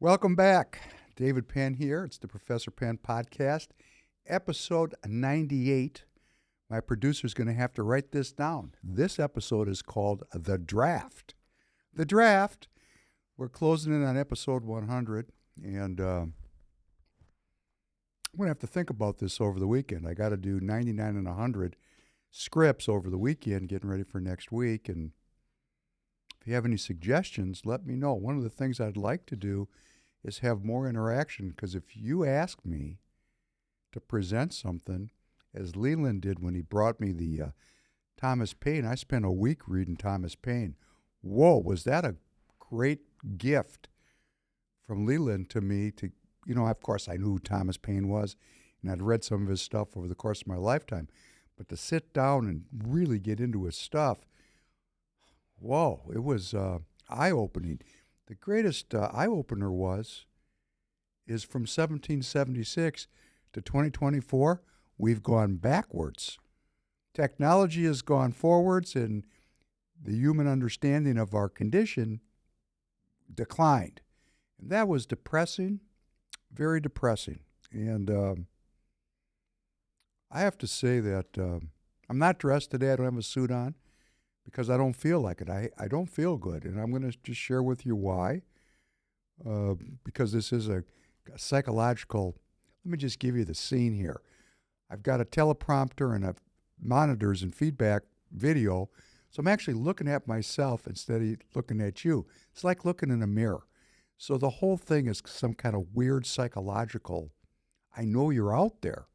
Welcome back. David Penn here. It's the Professor Penn Podcast, episode 98. My producer's going to have to write this down. This episode is called The Draft. The Draft. We're closing in on episode 100, and I'm going to have to think about this over the weekend. I got to do 99 and 100 scripts over the weekend, getting ready for next week. And if you have any suggestions, let me know. One of the things I'd like to do is have more interaction, because if you ask me to present something, as Leland did when he brought me the Thomas Paine, I spent a week reading Thomas Paine. Whoa, was that a great gift from Leland to me to, of course I knew who Thomas Paine was, and I'd read some of his stuff over the course of my lifetime, but to sit down and really get into his stuff, whoa, it was eye-opening. The greatest eye-opener is from 1776 to 2024, we've gone backwards. Technology has gone forwards, and the human understanding of our condition declined. And that was depressing, very depressing. And I have to say that I'm not dressed today. I don't have a suit on, because I don't feel like it. I don't feel good, and I'm going to just share with you why. Because this is a psychological, let me just give you the scene here. I've got a teleprompter and monitors and feedback video, so I'm actually looking at myself instead of looking at you. It's like looking in a mirror. So the whole thing is some kind of weird psychological, I know you're out there,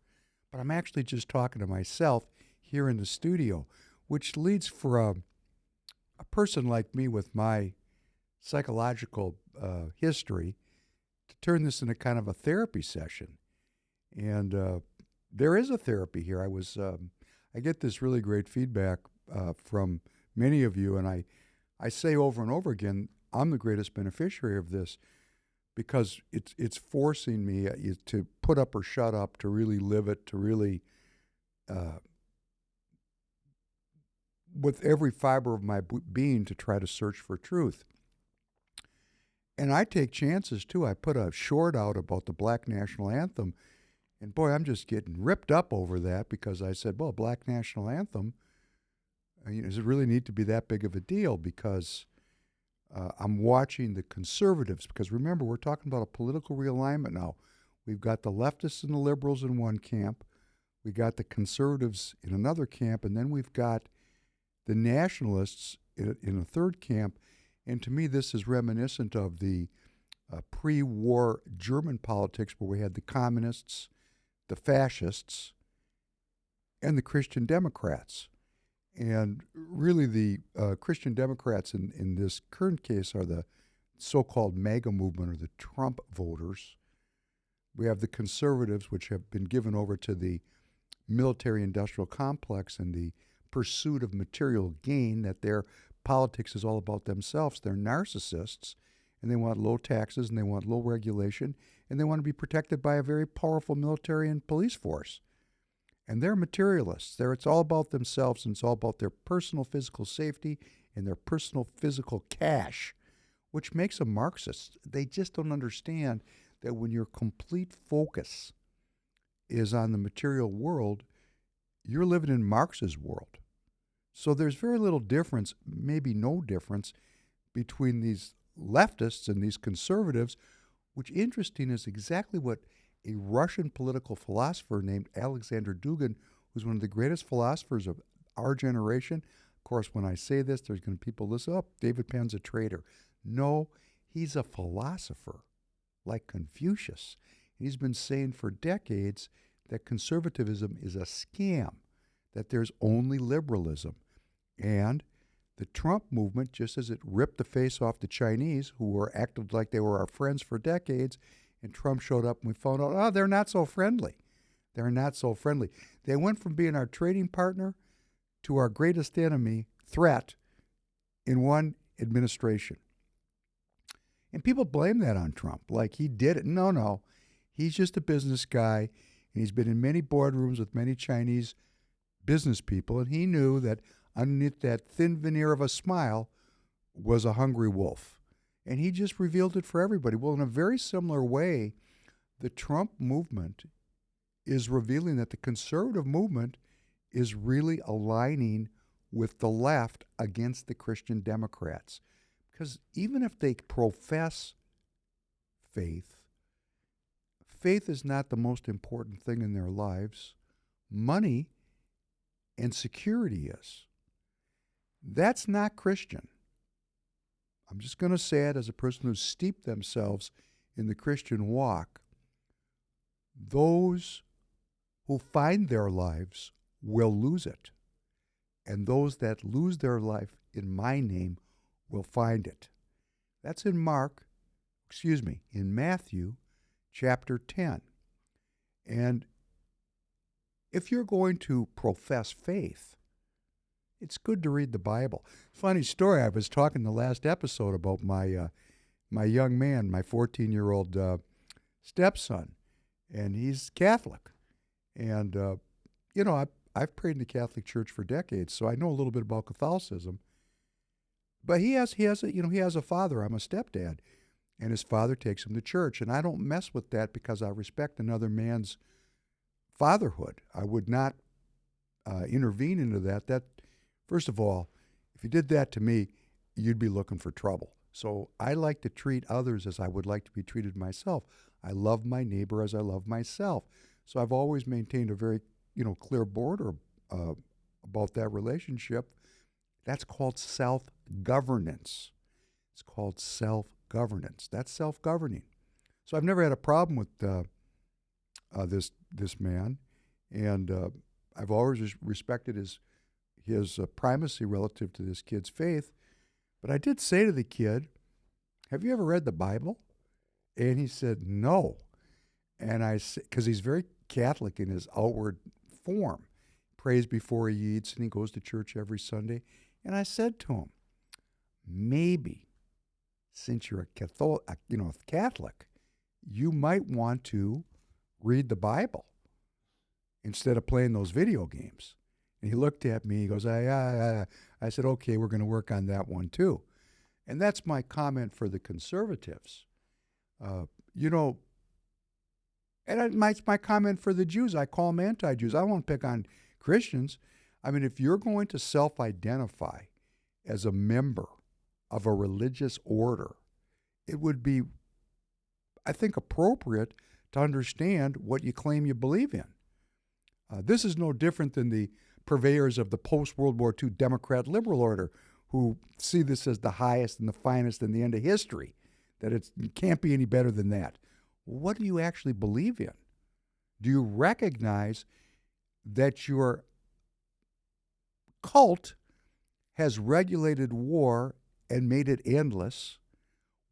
but I'm actually just talking to myself here in the studio, which leads for a person like me with my psychological history to turn this into kind of a therapy session. And there is a therapy here. I get this really great feedback from many of you, and I say over and over again, I'm the greatest beneficiary of this, because it's forcing me to put up or shut up, to really live it, to really with every fiber of my being to try to search for truth. And I take chances too. I put a short out about the Black National Anthem, and boy, I'm just getting ripped up over that, because I said, well, Black National Anthem, does it really need to be that big of a deal? Because I'm watching the conservatives, because remember, we're talking about a political realignment now. We've got the leftists and the liberals in one camp, we got the conservatives in another camp, and then we've got the nationalists in a third camp. And to me, this is reminiscent of the pre-war German politics, where we had the communists, the fascists, and the Christian Democrats. And really the Christian Democrats in this current case are the so-called MAGA movement, or the Trump voters. We have the conservatives, which have been given over to the military-industrial complex and the pursuit of material gain, that their politics is all about themselves. They're narcissists, and they want low taxes, and they want low regulation, and they want to be protected by a very powerful military and police force. And they're materialists. It's all about themselves, and it's all about their personal physical safety and their personal physical cash, which makes them Marxists. They just don't understand that when your complete focus is on the material world, you're living in Marx's world. So there's very little difference, maybe no difference, between these leftists and these conservatives, which, interesting, is exactly what a Russian political philosopher named Alexander Dugin, who's one of the greatest philosophers of our generation. Of course, when I say this, there's going to be people listen, oh, David Penn's a traitor. No, he's a philosopher, like Confucius. He's been saying for decades that conservatism is a scam, that there's only liberalism. And the Trump movement, just as it ripped the face off the Chinese, who were acted like they were our friends for decades, and Trump showed up and we found out, oh, they're not so friendly. They're not so friendly. They went from being our trading partner to our greatest enemy threat in one administration. And people blame that on Trump, like he did it. No. He's just a business guy, and he's been in many boardrooms with many Chinese business people, and he knew that underneath that thin veneer of a smile was a hungry wolf. and he just revealed it for everybody. Well, in a very similar way, the Trump movement is revealing that the conservative movement is really aligning with the left against the Christian Democrats. Because even if they profess faith, faith is not the most important thing in their lives. Money and security is. That's not Christian. I'm just going to say it as a person who's steeped themselves in the Christian walk. Those who find their lives will lose it. And those that lose their life in my name will find it. That's in Matthew chapter 10. And if you're going to profess faith, it's good to read the Bible. Funny story, I was talking the last episode about my young man, my 14-year-old stepson, and he's Catholic. And, I've prayed in the Catholic Church for decades, so I know a little bit about Catholicism. But he has a father. I'm a stepdad, and his father takes him to church, and I don't mess with that because I respect another man's fatherhood. I would not intervene into that. That, first of all, if you did that to me, you'd be looking for trouble. So I like to treat others as I would like to be treated myself. I love my neighbor as I love myself. So I've always maintained a very clear border about that relationship. That's called self-governance. It's called self-governance. That's self-governing. So I've never had a problem with this man, and I've always respected his primacy relative to this kid's faith. But I did say to the kid, "Have you ever read the Bible?" And he said, "No." And I said, because he's very Catholic in his outward form, prays before he eats, and he goes to church every Sunday. And I said to him, maybe since you're a Catholic, you might want to read the Bible instead of playing those video games. And he looked at me, he goes, I said, okay, we're going to work on that one too. And that's my comment for the conservatives. And my comment for the Jews. I call them anti-Jews. I won't pick on Christians. I mean, if you're going to self-identify as a member of a religious order, it would be, I think, appropriate to understand what you claim you believe in. This is no different than the purveyors of the post-World War II Democrat liberal order, who see this as the highest and the finest and the end of history, that it can't be any better than that. What do you actually believe in? Do you recognize that your cult has regulated war and made it endless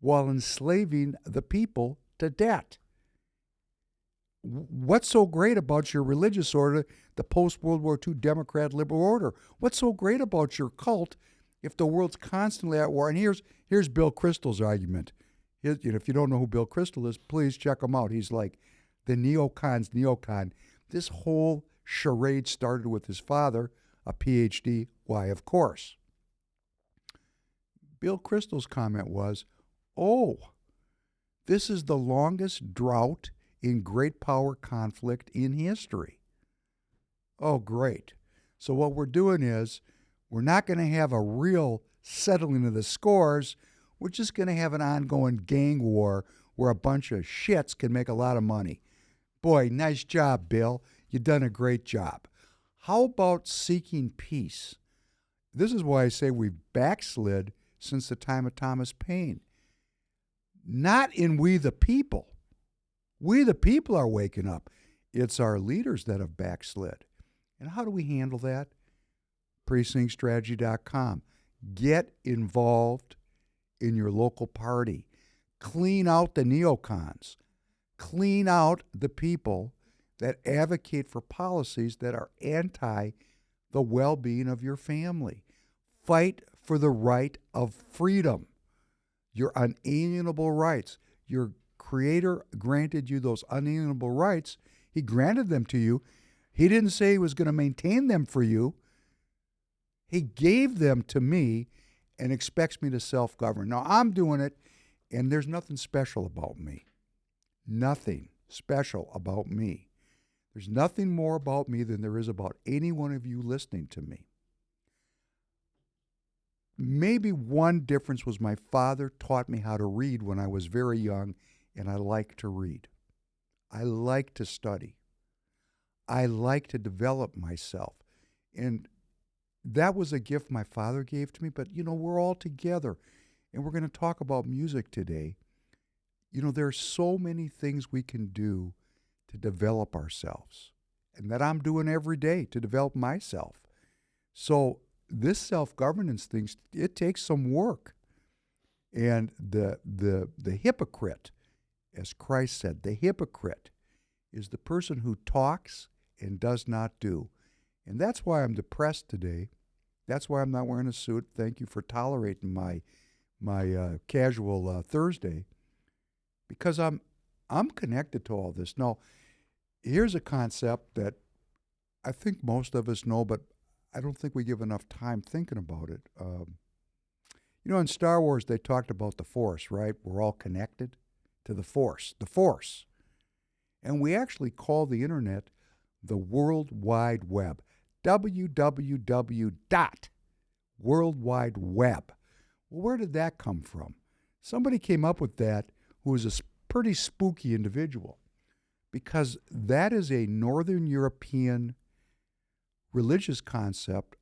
while enslaving the people to debt? What's so great about your religious order, the post-World War II Democrat liberal order? What's so great about your cult if the world's constantly at war? And here's Bill Kristol's argument. If you don't know who Bill Kristol is, please check him out. He's like the neocon's neocon. This whole charade started with his father, a PhD. Why, of course. Bill Kristol's comment was, this is the longest drought in great power conflict in history. Oh, great. So what we're doing is we're not going to have a real settling of the scores. We're just going to have an ongoing gang war where a bunch of shits can make a lot of money. Boy, nice job, Bill. You've done a great job. How about seeking peace? This is why I say we've backslid since the time of Thomas Paine. Not in we the people. We the people are waking up. It's our leaders that have backslid. And how do we handle that? PrecinctStrategy.com. Get involved in your local party. Clean out the neocons. Clean out the people that advocate for policies that are anti the well-being of your family. Fight for the right of freedom, your unalienable rights. Your Creator granted you those unalienable rights. He granted them to you. He didn't say he was going to maintain them for you. He gave them to me and expects me to self-govern. Now, I'm doing it And there's nothing special about me. Nothing special about me. There's nothing more about me than there is about any one of you listening to me. Maybe one difference was my father taught me how to read when I was very young, and I like to read. I like to study. I like to develop myself. And that was a gift my father gave to me, but we're all together, and we're going to talk about music today. There are so many things we can do to develop ourselves, and that I'm doing every day to develop myself. So this self-governance thing, it takes some work. And the hypocrite, as Christ said, the hypocrite is the person who talks and does not do. And that's why I'm depressed today. That's why I'm not wearing a suit. Thank you for tolerating my casual Thursday, because I'm connected to all this. Now, here's a concept that I think most of us know, but I don't think we give enough time thinking about it. In Star Wars, they talked about the Force, right? We're all connected to the Force. The Force. And we actually call the internet the World Wide Web. www.World Wide Web. Well, where did that come from? Somebody came up with that who was a pretty spooky individual, because that is a Northern European religious concept,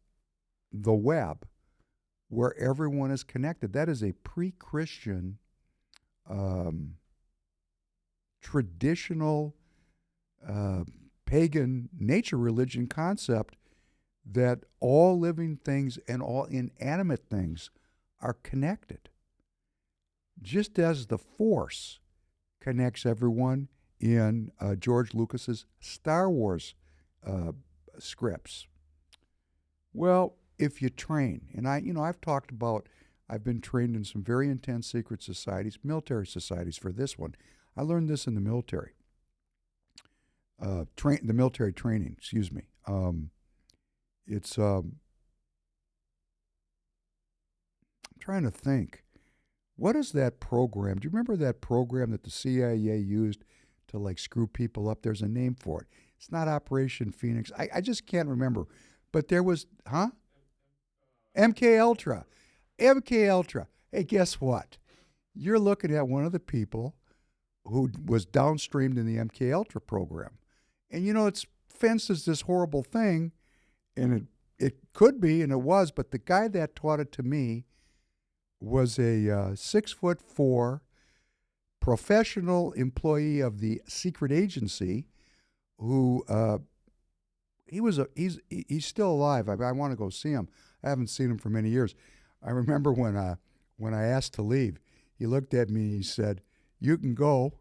the web, where everyone is connected. That is a pre-Christian, traditional, pagan nature religion concept that all living things and all inanimate things are connected. Just as the Force connects everyone in George Lucas's Star Wars scripts. Well, if you train, and I've talked about, I've been trained in some very intense secret societies, military societies for this one. I learned this in the military. The military training, excuse me. It's, I'm trying to think. What is that program? Do you remember that program that the CIA used to screw people up? There's a name for it. It's not Operation Phoenix. I just can't remember. But there was, MK Ultra. MK Ultra. Hey, guess what? You're looking at one of the people who was downstreamed in the MK Ultra program. And it's fenced as this horrible thing, and it could be, and it was, but the guy that taught it to me was a 6'4" professional employee of the secret agency who he's still alive. I want to go see him. I haven't seen him for many years. I remember when I asked to leave, he looked at me and he said, "You can go."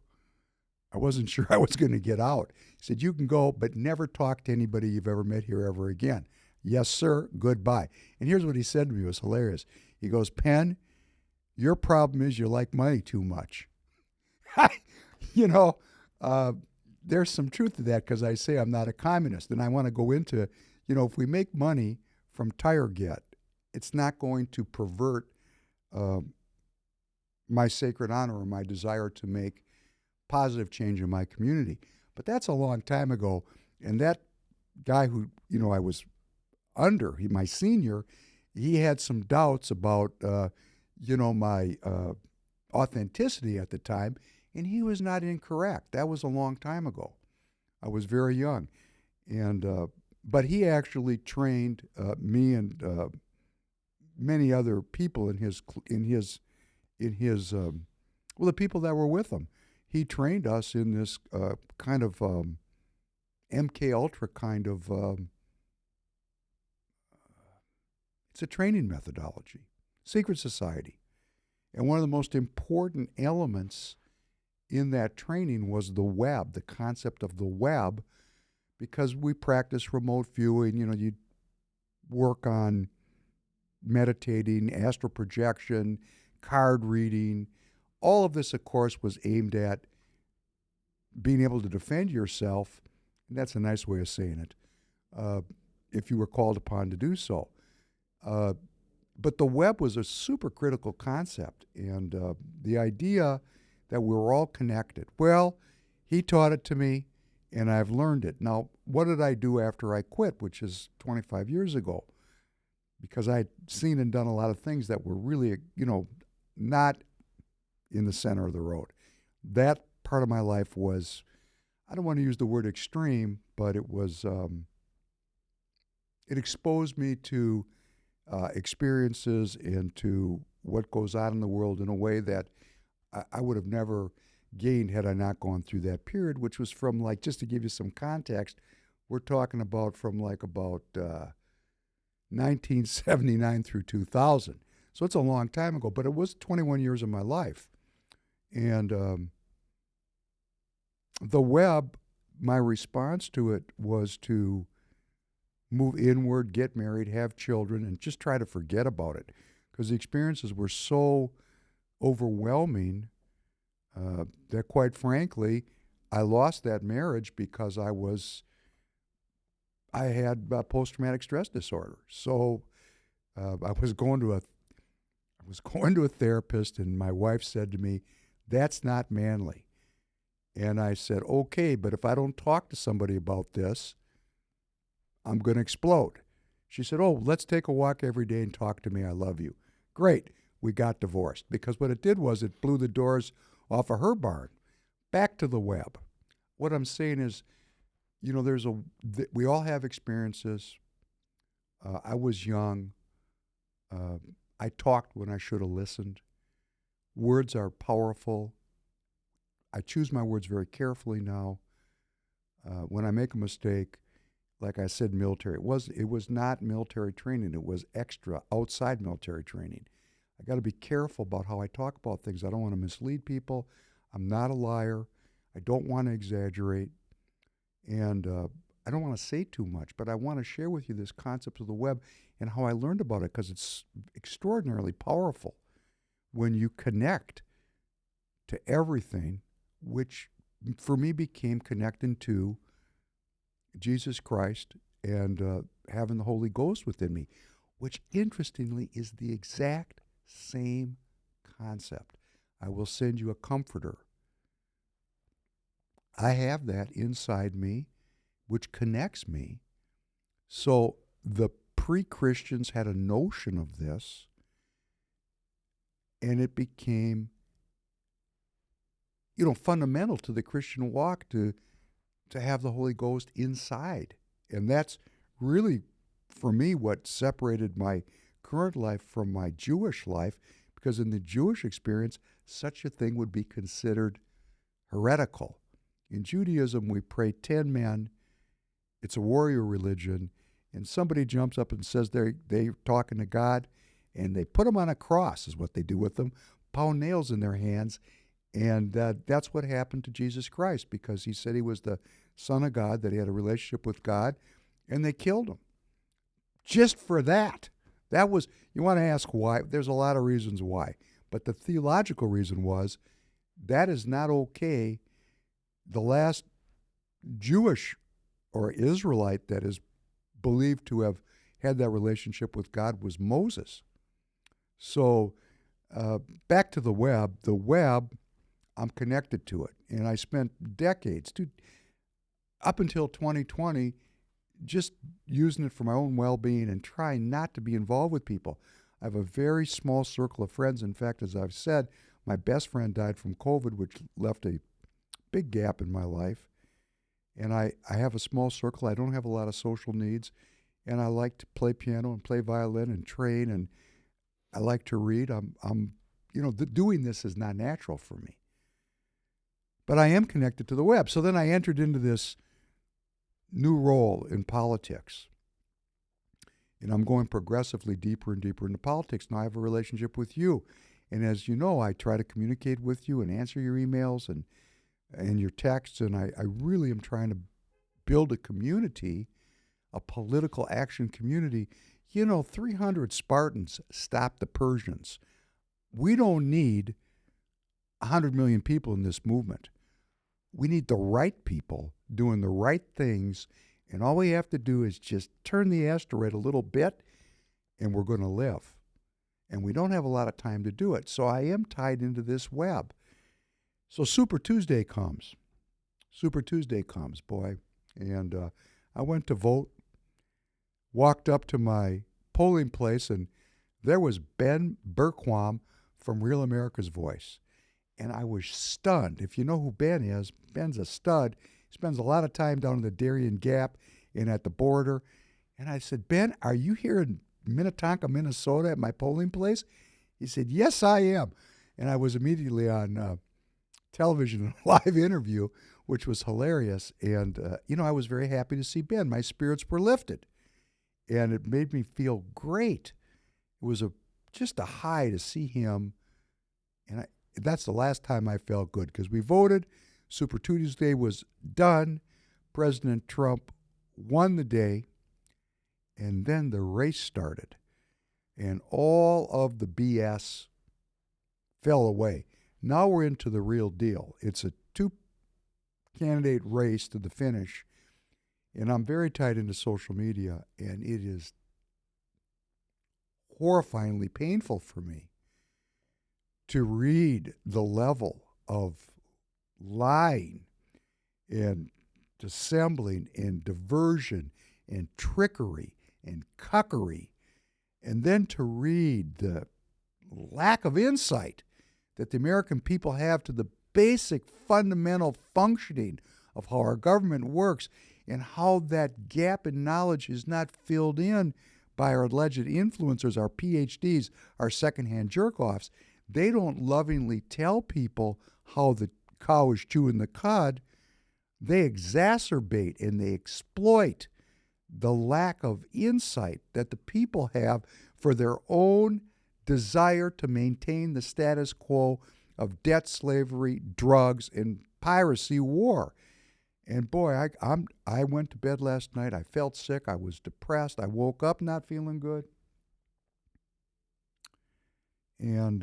I wasn't sure I was going to get out. He said, "You can go, but never talk to anybody you've ever met here ever again." "Yes, sir. Goodbye." And here's what he said to me. It was hilarious. He goes, "Penn, your problem is you like money too much." There's some truth to that, because I say I'm not a communist, and I want to go into, if we make money from Tireget, it's not going to pervert my sacred honor or my desire to make positive change in my community. But that's a long time ago, and that guy who, I was under, my senior, he had some doubts about, my authenticity at the time, and he was not incorrect. That was a long time ago. I was very young, and but he actually trained me and many other people in his the people that were with him. He trained us in this kind of MK Ultra kind of. It's a training methodology, secret society. And one of the most important elements in that training was the web, the concept of the web, because we practice remote viewing. You work on meditating, astral projection, card reading. All of this, of course, was aimed at being able to defend yourself, and that's a nice way of saying it, if you were called upon to do so. But the web was a super critical concept, and the idea that we were all connected. Well, he taught it to me, and I've learned it. Now, what did I do after I quit, which is 25 years ago? Because I'd seen and done a lot of things that were really, not in the center of the road. That part of my life was, I don't want to use the word extreme, but it was, it exposed me to experiences and to what goes on in the world in a way that I would have never gained had I not gone through that period, which was from, like, just to give you some context, we're talking about from about 1979 through 2000. So it's a long time ago, but it was 21 years of my life. And the web, my response to it was to move inward, get married, have children, and just try to forget about it, because the experiences were so overwhelming that, quite frankly, I lost that marriage because I had post-traumatic stress disorder. So I was going to a therapist, and my wife said to me, "That's not manly." And I said, "Okay, but if I don't talk to somebody about this, I'm going to explode." She said, "Oh, let's take a walk every day and talk to me. I love you." Great. We got divorced, because what it did was it blew the doors off of her barn. Back to the web. What I'm saying is, we all have experiences. I was young. I talked when I should have listened. Words are powerful. I choose my words very carefully now. When I make a mistake, like I said, military. It was not military training. It was extra, outside military training. I got to be careful about how I talk about things. I don't want to mislead people. I'm not a liar. I don't want to exaggerate. And I don't want to say too much, but I want to share with you this concept of the web and how I learned about it, because it's extraordinarily powerful when you connect to everything, which for me became connecting to Jesus Christ and having the Holy Ghost within me, which interestingly is the exact same concept. I will send you a comforter. I have that inside me, which connects me. So the pre-Christians had a notion of this, and it became, fundamental to the Christian walk to have the Holy Ghost inside. And that's really, for me, what separated my current life from my Jewish life, because in the Jewish experience, such a thing would be considered heretical. In Judaism, we pray 10 men. It's a warrior religion. And somebody jumps up and says they're talking to God, and they put them on a cross, is what they do with them, pound nails in their hands. And that's what happened to Jesus Christ, because he said he was the Son of God, that he had a relationship with God, and they killed him. Just for that. That was, you want to ask why? There's a lot of reasons why. But the theological reason was, that is not okay. The last Jewish or Israelite that is believed to have had that relationship with God was Moses. So back to the web. The web, I'm connected to it. And I spent decades, up until 2020, just using it for my own well-being and trying not to be involved with people. I have a very small circle of friends. In fact, as I've said, my best friend died from COVID, which left a big gap in my life. And I have a small circle. I don't have a lot of social needs. And I like to play piano and play violin and train, and I like to read. Doing this is not natural for me. But I am connected to the web. So then I entered into this new role in politics. And I'm going progressively deeper and deeper into politics. Now I have a relationship with you. And as you know, I try to communicate with you and answer your emails and your texts. And I really am trying to build a community, a political action community. 300 Spartans stopped the Persians. We don't need 100 million people in this movement. We need the right people doing the right things, and all we have to do is just turn the asteroid a little bit, and we're going to live. and we don't have a lot of time to do it. So I am tied into this web. So Super Tuesday comes. Super Tuesday comes, boy. And I went to vote, walked up to my polling place, and there was Ben Berquam from Real America's Voice. And I was stunned. If you know who Ben is, Ben's a stud. He spends a lot of time down in the Darien Gap and at the border. And I said, Ben, are you here in Minnetonka, Minnesota at my polling place? He said, yes, I am. And I was immediately on television in a live interview, which was hilarious. And, I was very happy to see Ben. My spirits were lifted. And it made me feel great. It was just a high to see him. And that's the last time I felt good, because we voted. Super Tuesday was done. President Trump won the day. And then the race started. And all of the BS fell away. Now we're into the real deal. It's a two-candidate race to the finish. And I'm very tied into social media, and it is horrifyingly painful for me to read the level of lying and dissembling and diversion and trickery and cuckery, and then to read the lack of insight that the American people have to the basic fundamental functioning of how our government works, and how that gap in knowledge is not filled in by our alleged influencers, our PhDs, our secondhand jerk-offs. They don't lovingly tell people how the cow is chewing the cud. They exacerbate and they exploit the lack of insight that the people have for their own desire to maintain the status quo of debt, slavery, drugs, and piracy war. And boy, I went to bed last night. I felt sick. I was depressed. I woke up not feeling good. And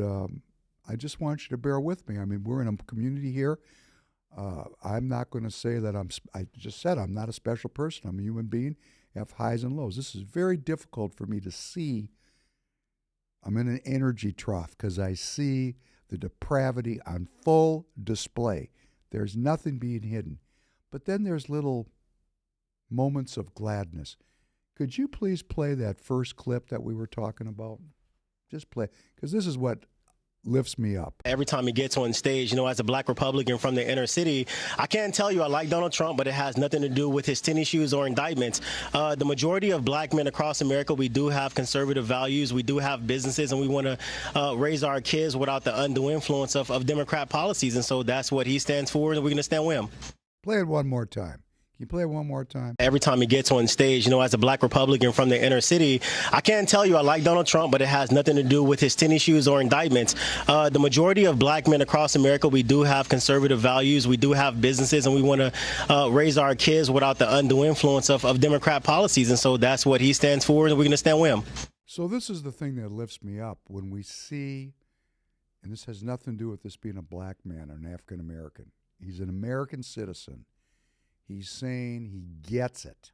I just want you to bear with me. I mean, we're in a community here. I'm not going to say that I just said I'm not a special person. I'm a human being. I have highs and lows. This is very difficult for me to see. I'm in an energy trough because I see the depravity on full display. There's nothing being hidden. But then there's little moments of gladness. Could you please play that first clip that we were talking about? Just play, because this is what lifts me up. Every time he gets on stage, as a black Republican from the inner city, I can't tell you I like Donald Trump, but it has nothing to do with his tennis shoes or indictments. The majority of black men across America, we do have conservative values. We do have businesses, and we want to raise our kids without the undue influence of Democrat policies. And so that's what he stands for, and we're going to stand with him. Play it one more time. Can you play it one more time? Every time he gets on stage, as a black Republican from the inner city, I can't tell you I like Donald Trump, but it has nothing to do with his tennis shoes or indictments. The majority of black men across America, we do have conservative values. We do have businesses, and we want to raise our kids without the undue influence of Democrat policies. And so that's what he stands for, and we're going to stand with him. So this is the thing that lifts me up when we see, and this has nothing to do with this being a black man or an African American. He's an American citizen. He's saying he gets it.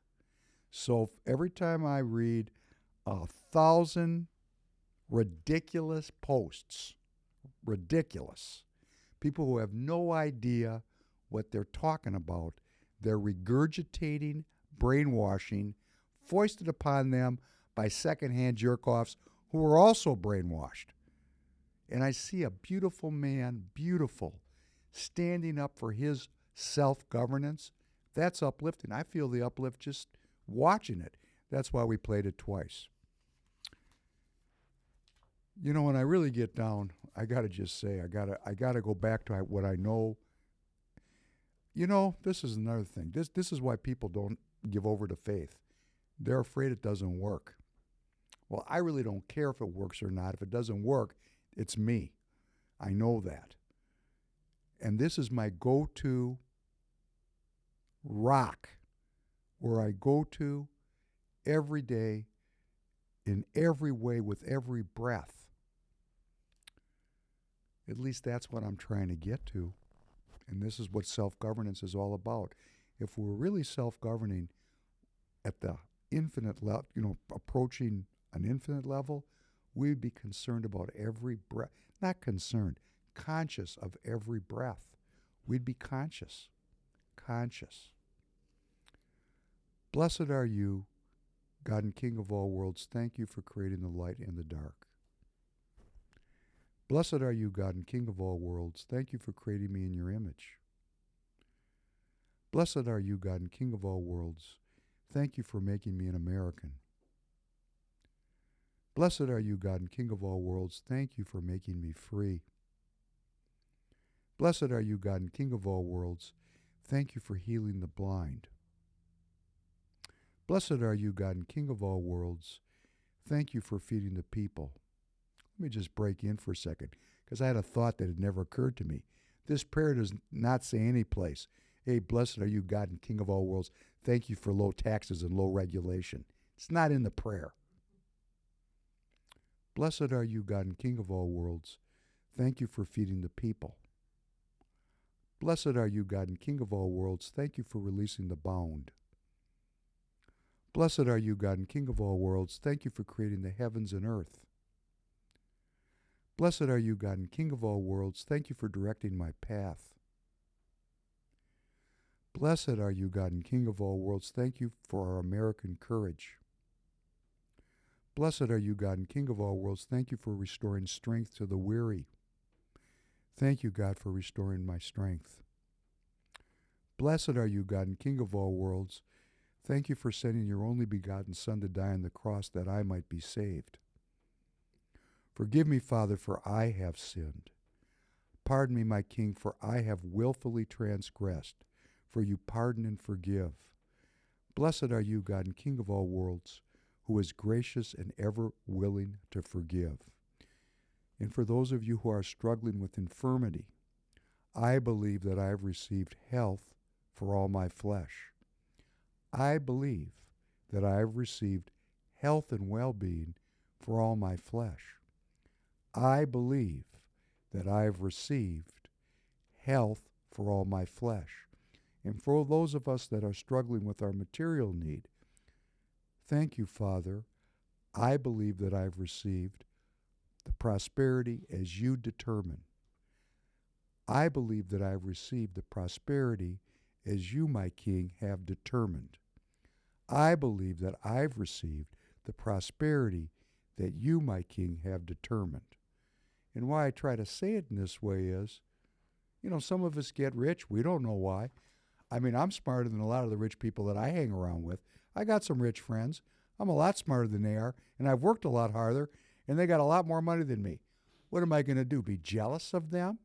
So every time I read 1,000 ridiculous posts, ridiculous, people who have no idea what they're talking about, they're regurgitating, brainwashing, foisted upon them by secondhand jerk-offs who are also brainwashed. And I see a beautiful man, beautiful, standing up for his self-governance. That's uplifting. I feel the uplift just watching it. That's why we played it twice. When I really get down, I got to just say, I got to go back to what I know. This is another thing. This is why people don't give over to faith. They're afraid it doesn't work. Well, I really don't care if it works or not. If it doesn't work, it's me. I know that. And this is my go-to rock, where I go to every day, in every way, with every breath. At least that's what I'm trying to get to. And this is what self-governance is all about. If we're really self-governing at the infinite level, approaching an infinite level, we'd be concerned about every breath. Not concerned, conscious of every breath. We'd be conscious. Conscious. Blessed are you, God and King of all worlds. Thank you for creating the light and the dark. Blessed are you, God and King of all worlds. Thank you for creating me in your image. Blessed are you, God and King of all worlds. Thank you for making me an American. Blessed are you, God and King of all worlds. Thank you for making me free. Blessed are you, God and King of all worlds. Thank you for healing the blind. Blessed are you, God and King of all worlds. Thank you for feeding the people. Let me just break in for a second, because I had a thought that had never occurred to me. This prayer does not say any place, hey, blessed are you, God and King of all worlds. Thank you for low taxes and low regulation. It's not in the prayer. Blessed are you, God and King of all worlds. Thank you for feeding the people. Blessed are you, God and King of all worlds. Thank you for releasing the bound. Blessed are you, God and King of all worlds. Thank you for creating the heavens and earth. Blessed are you, God and King of all worlds. Thank you for directing my path. Blessed are you, God and King of all worlds. Thank you for our American courage. Blessed are you, God and King of all worlds. Thank you for restoring strength to the weary. Thank you, God, for restoring my strength. Blessed are you, God and King of all worlds. Thank you for sending your only begotten Son to die on the cross that I might be saved. Forgive me, Father, for I have sinned. Pardon me, my King, for I have willfully transgressed. For you pardon and forgive. Blessed are you, God and King of all worlds, who is gracious and ever willing to forgive. And for those of you who are struggling with infirmity, I believe that I have received health for all my flesh. I believe that I have received health and well-being for all my flesh. I believe that I have received health for all my flesh. And for those of us that are struggling with our material need, thank you, Father. I believe that I've received the prosperity as you determine. I believe that I've received the prosperity as you, my King, have determined. I believe that I've received the prosperity that you, my King, have determined. And why I try to say it in this way is, some of us get rich. We don't know why. I mean, I'm smarter than a lot of the rich people that I hang around with. I got some rich friends. I'm a lot smarter than they are, and I've worked a lot harder, and they got a lot more money than me. What am I going to do, be jealous of them?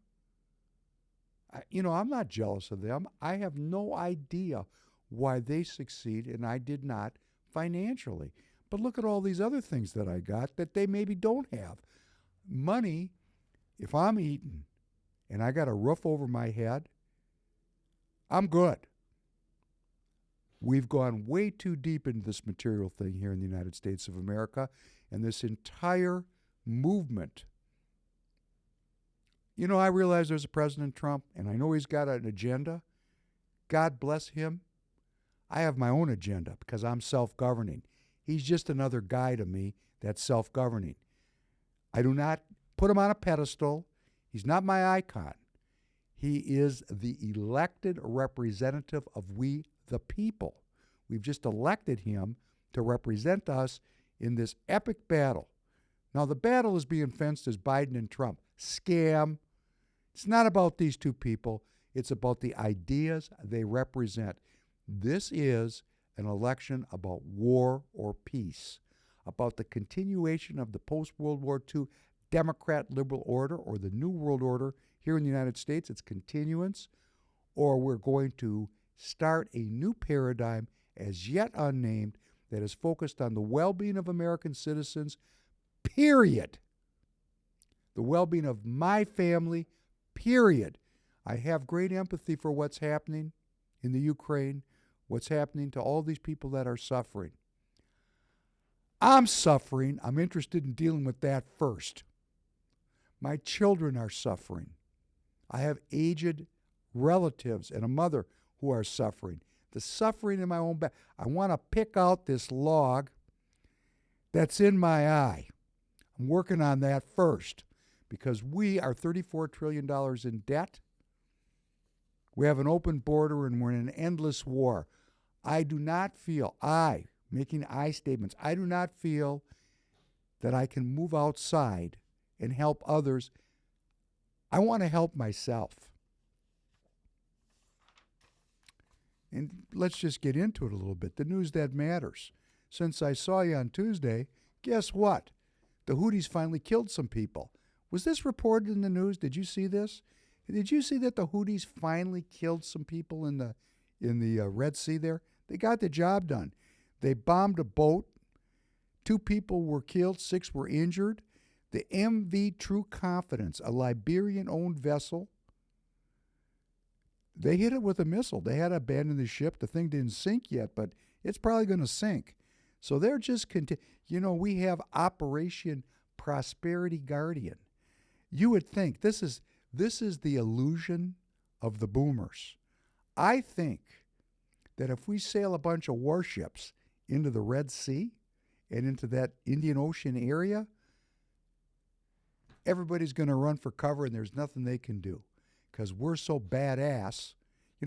I'm not jealous of them. I have no idea why they succeed and I did not financially. But look at all these other things that I got that they maybe don't have. Money, if I'm eating and I got a roof over my head, I'm good. We've gone way too deep into this material thing here in the United States of America, and this entire movement. I realize there's a President Trump, and I know he's got an agenda. God bless him. I have my own agenda because I'm self-governing. He's just another guy to me that's self-governing. I do not put him on a pedestal. He's not my icon. He is the elected representative of we the people. We've just elected him to represent us in this epic battle. Now, the battle is being fenced as Biden and Trump. Scam. It's not about these two people. It's about the ideas they represent. This is an election about war or peace, about the continuation of the post-World War II Democrat liberal order or the New World Order here in the United States. It's continuance, or we're going to start a new paradigm as yet unnamed that is focused on the well-being of American citizens, period. The well-being of my family, period. I have great empathy for what's happening in the Ukraine, what's happening to all these people that are suffering. I'm suffering. I'm interested in dealing with that first. My children are suffering. I have aged relatives and a mother who are suffering. The suffering in my own back. I want to pick out this log that's in my eye. I'm working on that first because we are $34 trillion in debt. We have an open border and we're in an endless war. I do not feel, making I statements, I do not feel that I can move outside and help others. I want to help myself. And let's just get into it a little bit. The news that matters. Since I saw you on Tuesday, guess what? The Houthis finally killed some people. Was this reported in the news? Did you see this? Did you see that the Houthis finally killed some people in the Red Sea there? They got the job done. They bombed a boat. 2 people were killed, 6 were injured. The MV True Confidence, a Liberian-owned vessel, they hit it with a missile. They had to abandon the ship. The thing didn't sink yet, but it's probably going to sink. So they're just we have Operation Prosperity Guardian. You would think this is the illusion of the boomers. I think that if we sail a bunch of warships into the Red Sea and into that Indian Ocean area, everybody's going to run for cover and there's nothing they can do because we're so badass.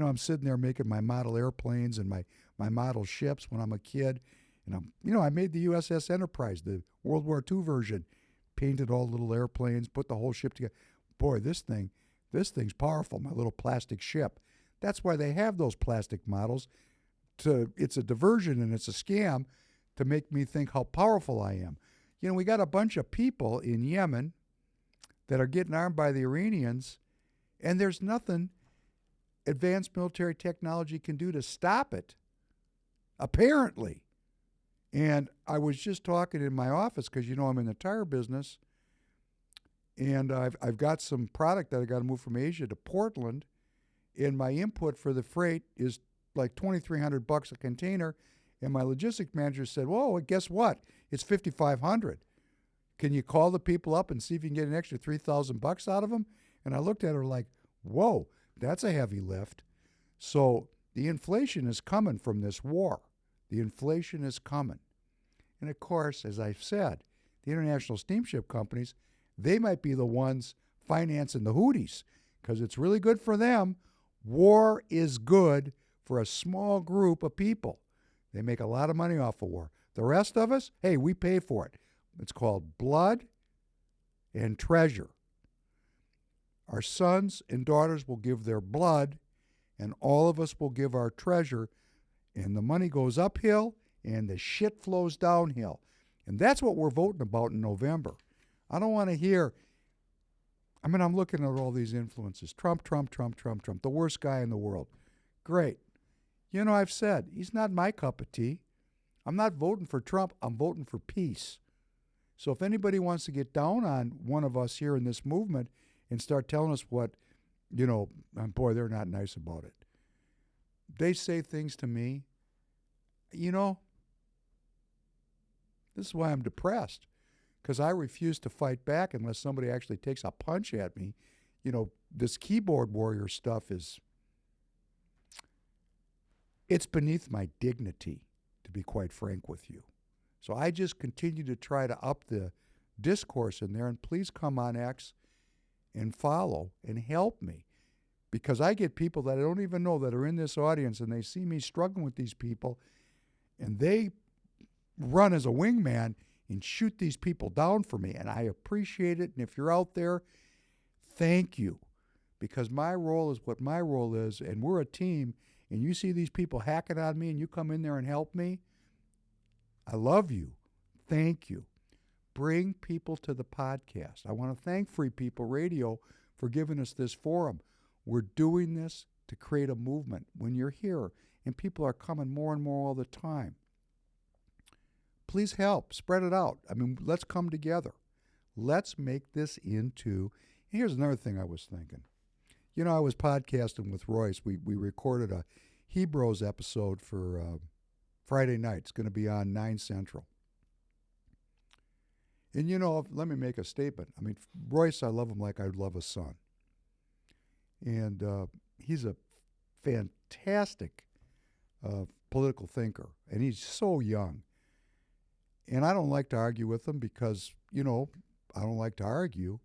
I'm sitting there making my model airplanes and my model ships when I'm a kid. And I made the USS Enterprise, the World War II version, painted all the little airplanes, put the whole ship together. Boy, this thing's powerful, my little plastic ship. That's why they have those plastic models. It's a diversion and it's a scam to make me think how powerful I am. We got a bunch of people in Yemen that are getting armed by the Iranians, and there's nothing advanced military technology can do to stop it, apparently. And I was just talking in my office because, I'm in the tire business, and I've got some product that I got to move from Asia to Portland, and my input for the freight is like $2,300 a container, and my logistics manager said, "Whoa, guess what? It's $5,500. Can you call the people up and see if you can get an extra $3,000 out of them?" And I looked at her like, "Whoa, that's a heavy lift." So the inflation is coming from this war. The inflation is coming. And of course, as I've said, the international steamship companies, they might be the ones financing the Houthis because it's really good for them. War is good for a small group of people. They make a lot of money off of war. The rest of us, hey, we pay for it. It's called blood and treasure. Our sons and daughters will give their blood, and all of us will give our treasure, and the money goes uphill, and the shit flows downhill. And that's what we're voting about in November. I don't want to hear, I'm looking at all these influences. Trump, the worst guy in the world. Great. I've said, he's not my cup of tea. I'm not voting for Trump. I'm voting for peace. So if anybody wants to get down on one of us here in this movement and start telling us what, boy, they're not nice about it. They say things to me, this is why I'm depressed, because I refuse to fight back unless somebody actually takes a punch at me. This keyboard warrior stuff it's beneath my dignity, to be quite frank with you. So I just continue to try to up the discourse in there, and please come on X and follow and help me, because I get people that I don't even know that are in this audience, and they see me struggling with these people, and they run as a wingman and shoot these people down for me, and I appreciate it. And if you're out there, thank you, because my role is what my role is, and we're a team, and you see these people hacking on me and you come in there and help me, I love you. Thank you. Bring people to the podcast. I want to thank Free People Radio for giving us this forum. We're doing this to create a movement. When you're here, and people are coming more and more all the time, please help. Spread it out. Let's come together. Let's make this into... Here's another thing I was thinking. I was podcasting with Royce. We recorded a Hebrews episode for Friday night. It's going to be on 9 Central. And, let me make a statement. Royce, I love him like I'd love a son. And he's a fantastic political thinker, and he's so young. And I don't like to argue with him because, I don't like to argue.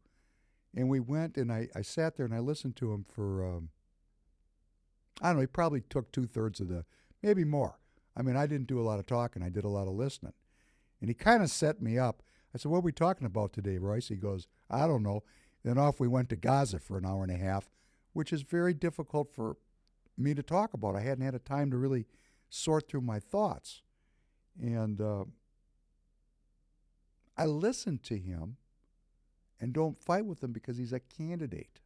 And we went, and I sat there and I listened to him for, I don't know, he probably took 2/3 of the, maybe more. I mean, I didn't do a lot of talking. I did a lot of listening. And he kind of set me up. I said, what are we talking about today, Royce? He goes, I don't know. Then off we went to Gaza for an hour and a half, which is very difficult for me to talk about. I hadn't had a time to really sort through my thoughts. And I listened to him and don't fight with him because he's a candidate.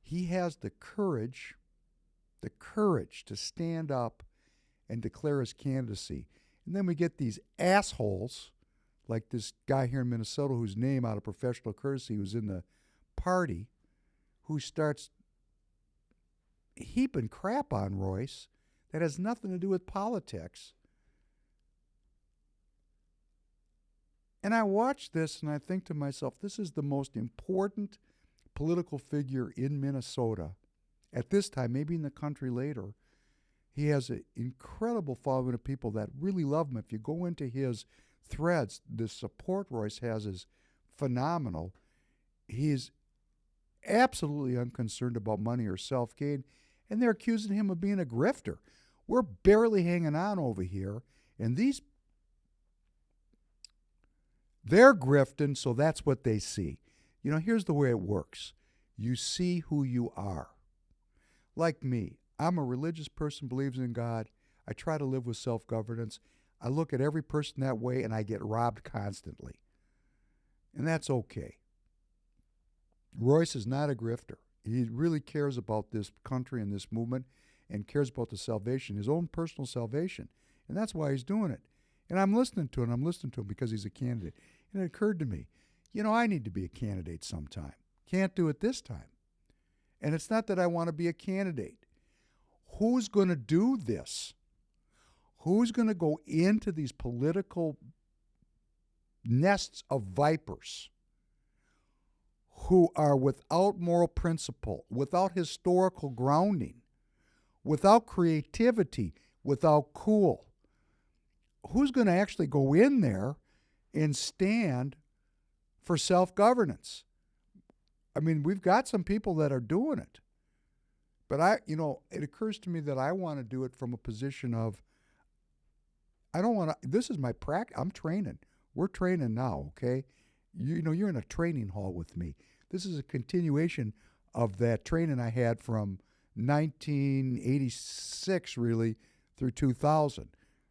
He has the courage to stand up and declare his candidacy. And then we get these assholes like this guy here in Minnesota whose name, out of professional courtesy, was in the party, who starts heaping crap on Royce that has nothing to do with politics. And I watch this and I think to myself, this is the most important political figure in Minnesota at this time, maybe in the country later. He has an incredible following of people that really love him. If you go into his threads, the support Royce has is phenomenal. He's absolutely unconcerned about money or self-gain, and they're accusing him of being a grifter. We're barely hanging on over here, and they're grifting, so that's what they see. You know, here's the way it works. You see who you are. Like me, I'm a religious person, believes in God. I try to live with self-governance. I look at every person that way, and I get robbed constantly. And that's okay. Royce is not a grifter. He really cares about this country and this movement and cares about the salvation, his own personal salvation. And that's why he's doing it. And I'm listening to him. Because he's a candidate. And it occurred to me, you know, I need to be a candidate sometime. Can't do it this time. And it's not that I want to be a candidate. Who's going to do this? Who's going to go into these political nests of vipers who are without moral principle, without historical grounding, without creativity, without cool? Who's going to actually go in there and stand for self-governance? I mean, we've got some people that are doing it. But it occurs to me that I want to do it from a position of, I don't want to, this is my practice. I'm training. We're training now, okay? You're in a training hall with me. This is a continuation of that training I had from 1986, really, through 2000.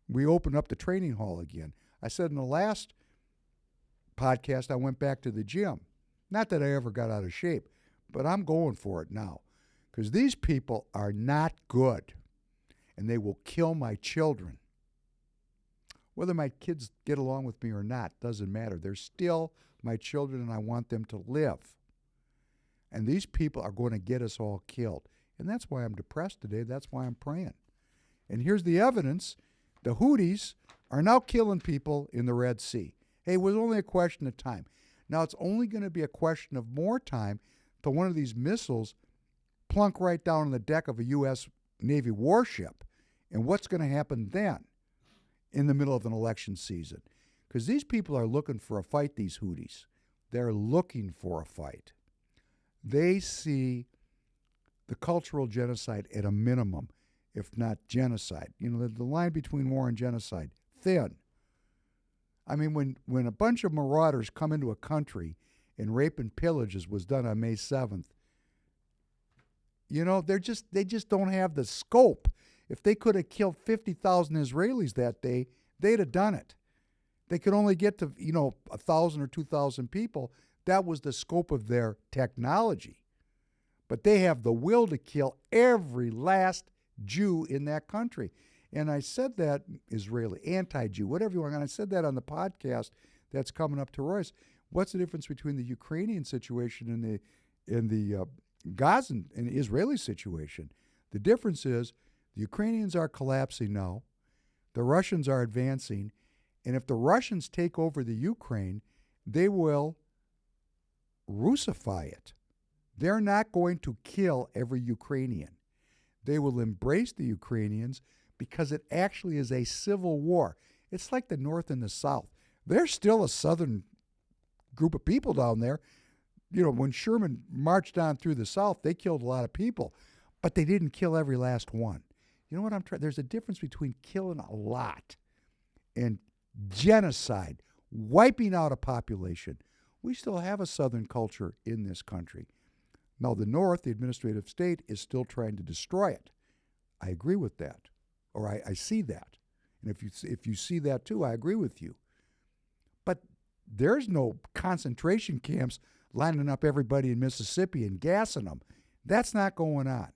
We opened up the training hall again. I said in the last podcast, I went back to the gym. Not that I ever got out of shape, but I'm going for it now. Because these people are not good, and they will kill my children. Whether my kids get along with me or not doesn't matter. They're still my children, and I want them to live. And these people are going to get us all killed. And that's why I'm depressed today. That's why I'm praying. And here's the evidence. The Houthis are now killing people in the Red Sea. Hey, it was only a question of time. Now it's only going to be a question of more time till one of these missiles plunk right down on the deck of a U.S. Navy warship. And what's going to happen then in the middle of an election season? Because these people are looking for a fight, these Houthis. They're looking for a fight. They see the cultural genocide at a minimum, if not genocide. You know, the line between war and genocide, thin. I mean, when a bunch of marauders come into a country and rape and pillage, as was done on May 7th, you know, they just don't have the scope. If they could have killed 50,000 Israelis that day, they'd have done it. They could only get to, 1,000 or 2,000 people. That was the scope of their technology. But they have the will to kill every last Jew in that country. And I said that, Israeli, anti-Jew, whatever you want. And I said that on the podcast that's coming up to Royce. What's the difference between the Ukrainian situation and the Gazan and Israeli situation? The difference is the Ukrainians are collapsing now. The Russians are advancing. And if the Russians take over the Ukraine, they will Russify it. They're not going to kill every Ukrainian. They will embrace the Ukrainians because it actually is a civil war. It's like the North and the South. There's still a Southern group of people down there. You know, when Sherman marched on through the South, they killed a lot of people, but they didn't kill every last one. You know what I'm trying? There's a difference between killing a lot and genocide, wiping out a population. We still have a Southern culture in this country. Now, the North, the administrative state, is still trying to destroy it. I agree with that, or I see that. And if you see that too, I agree with you. But there's no concentration camps lining up everybody in Mississippi and gassing them. That's not going on.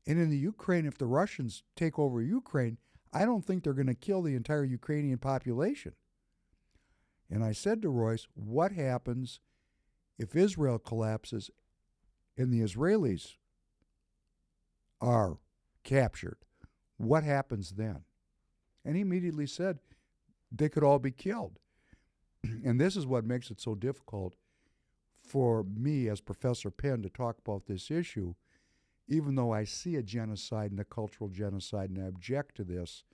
And in the Ukraine, if the Russians take over Ukraine, I don't think they're going to kill the entire Ukrainian population. And I said to Royce, what happens if Israel collapses and the Israelis are captured? What happens then? And he immediately said they could all be killed. And this is what makes it so difficult for me as Professor Penn to talk about this issue, even though I see a genocide and a cultural genocide and I object to this.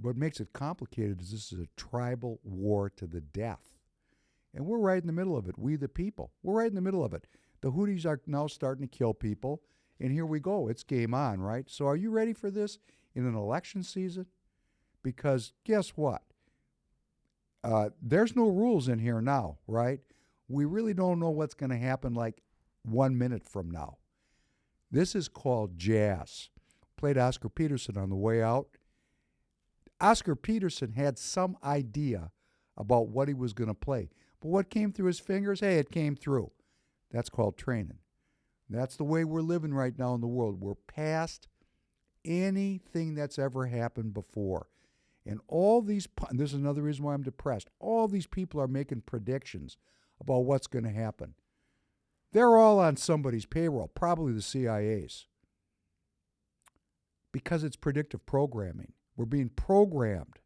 What makes it complicated is this is a tribal war to the death. And we're right in the middle of it, we the people. We're right in the middle of it. The Houthis are now starting to kill people, and here we go. It's game on, right? So are you ready for this in an election season? Because guess what? There's no rules in here now, right? We really don't know what's going to happen like 1 minute from now. This is called jazz. Played Oscar Peterson on the way out. Oscar Peterson had some idea about what he was going to play. But what came through his fingers? Hey, it came through. That's called training. That's the way we're living right now in the world. We're past anything that's ever happened before. And all these, and this is another reason why I'm depressed, all these people are making predictions about what's going to happen. They're all on somebody's payroll, probably the CIA's. Because it's predictive programming. We're being programmed.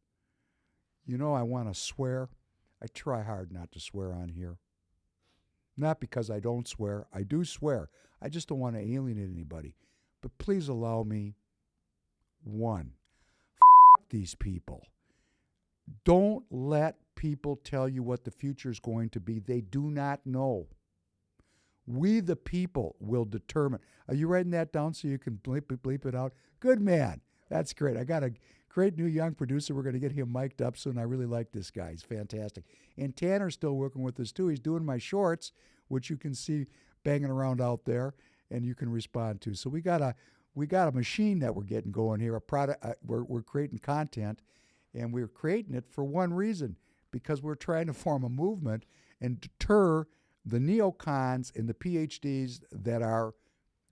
You know, I want to swear. I try hard not to swear on here. Not because I don't swear. I do swear. I just don't want to alienate anybody. But please allow me, one, these people. Don't let people tell you what the future is going to be. They do not know. We, the people, will determine. Are you writing that down so you can bleep it out? Good man. That's great. I got a great new young producer. We're going to get him mic'd up soon. I really like this guy. He's fantastic. And Tanner's still working with us, too. He's doing my shorts, which you can see banging around out there, and you can respond to. So we got a machine that we're getting going here. A product. We're creating content, and we're creating it for one reason, because we're trying to form a movement and deter the neocons and the PhDs that are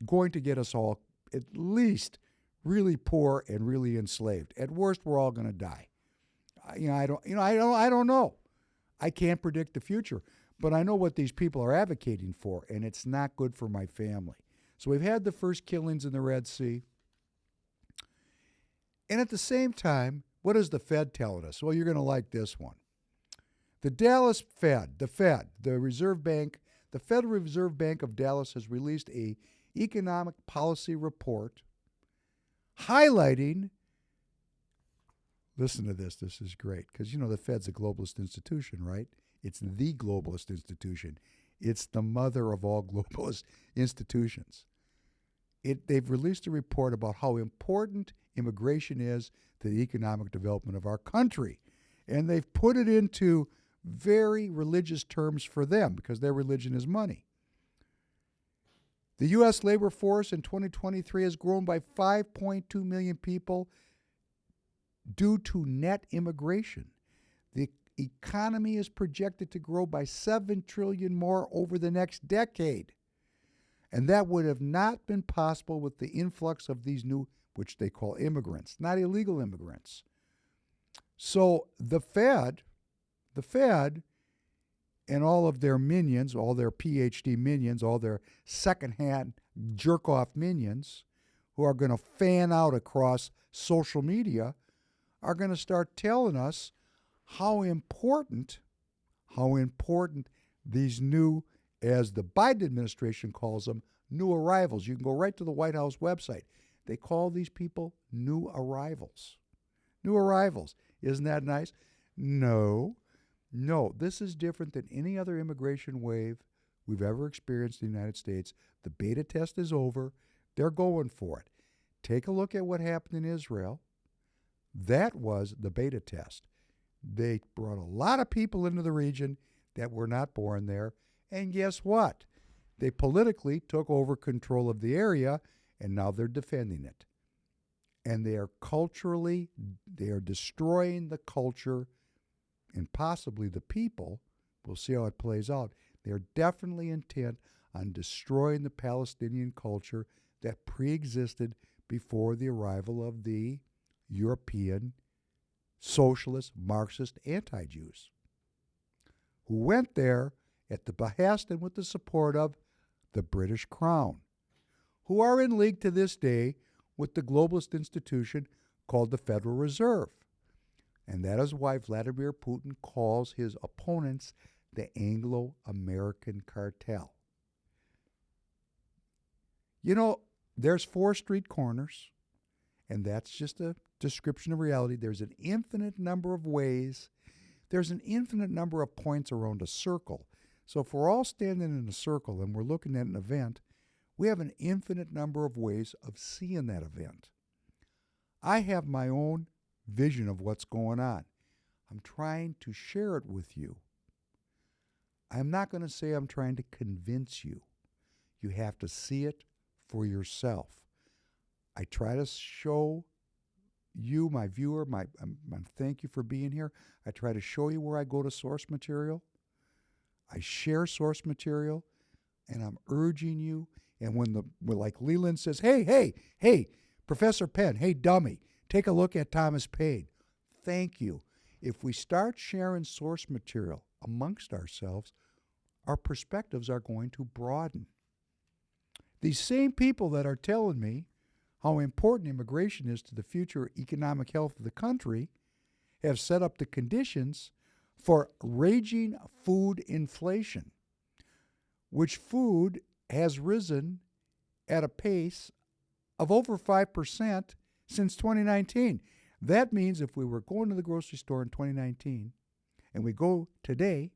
going to get us all at least really poor and really enslaved. At worst, we're all going to die. I don't know. I can't predict the future, but I know what these people are advocating for, and it's not good for my family. So we've had the first killings in the Red Sea. And at the same time, what is the Fed telling us? Well, you're going to like this one. The Dallas Fed, the Reserve Bank, the Federal Reserve Bank of Dallas has released a economic policy report highlighting, listen to this is great, because you know the Fed's a globalist institution, right? It's the globalist institution. It's the mother of all globalist institutions. They've released a report about how important immigration is to the economic development of our country. And they've put it into very religious terms for them because their religion is money. The U.S. labor force in 2023 has grown by 5.2 million people due to net immigration. The economy is projected to grow by $7 trillion more over the next decade. And that would have not been possible with the influx of these new, which they call immigrants, not illegal immigrants. So the Fed and all of their minions, all their PhD minions, all their secondhand jerk-off minions who are going to fan out across social media are going to start telling us how important these new, as the Biden administration calls them, new arrivals. You can go right to the White House website. They call these people new arrivals. New arrivals. Isn't that nice? No, no, this is different than any other immigration wave we've ever experienced in the United States. The beta test is over. They're going for it. Take a look at what happened in Israel. That was the beta test. They brought a lot of people into the region that were not born there. And guess what? They politically took over control of the area, and now they're defending it. And they are destroying the culture and possibly the people. We'll see how it plays out. They're definitely intent on destroying the Palestinian culture that pre-existed before the arrival of the European socialist, Marxist, anti-Jews, who went there at the behest and with the support of the British Crown, who are in league to this day with the globalist institution called the Federal Reserve. And that is why Vladimir Putin calls his opponents the Anglo-American cartel. You know, there's 4 street corners, and that's just a description of reality. There's an infinite number of ways. There's an infinite number of points around a circle. So if we're all standing in a circle and we're looking at an event, we have an infinite number of ways of seeing that event. I have my own vision of what's going on. I'm trying to share it with you. I'm not going to say I'm trying to convince you. You have to see it for yourself. I try to show you, my viewer, thank you for being here. I try to show you where I go to source material. I share source material, and I'm urging you. And when like Leland says, hey, Professor Penn, hey, dummy, take a look at Thomas Paine. Thank you. If we start sharing source material amongst ourselves, our perspectives are going to broaden. These same people that are telling me how important immigration is to the future economic health of the country have set up the conditions for raging food inflation, which food has risen at a pace of over 5% since 2019. That means if we were going to the grocery store in 2019 and we go today,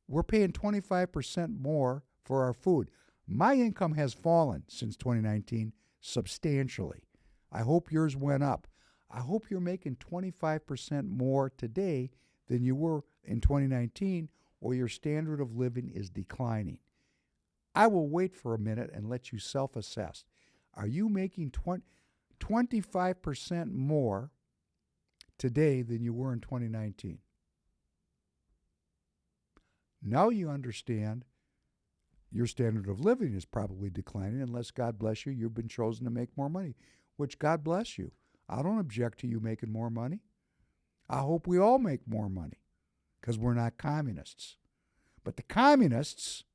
we're paying 25% more for our food. My income has fallen since 2019 substantially. I hope yours went up. I hope you're making 25% more today than you were in 2019, or your standard of living is declining. I will wait for a minute and let you self-assess. Are you making 25% more today than you were in 2019? Now you understand your standard of living is probably declining unless, God bless you, you've been chosen to make more money, which God bless you. I don't object to you making more money. I hope we all make more money because we're not communists. But the communists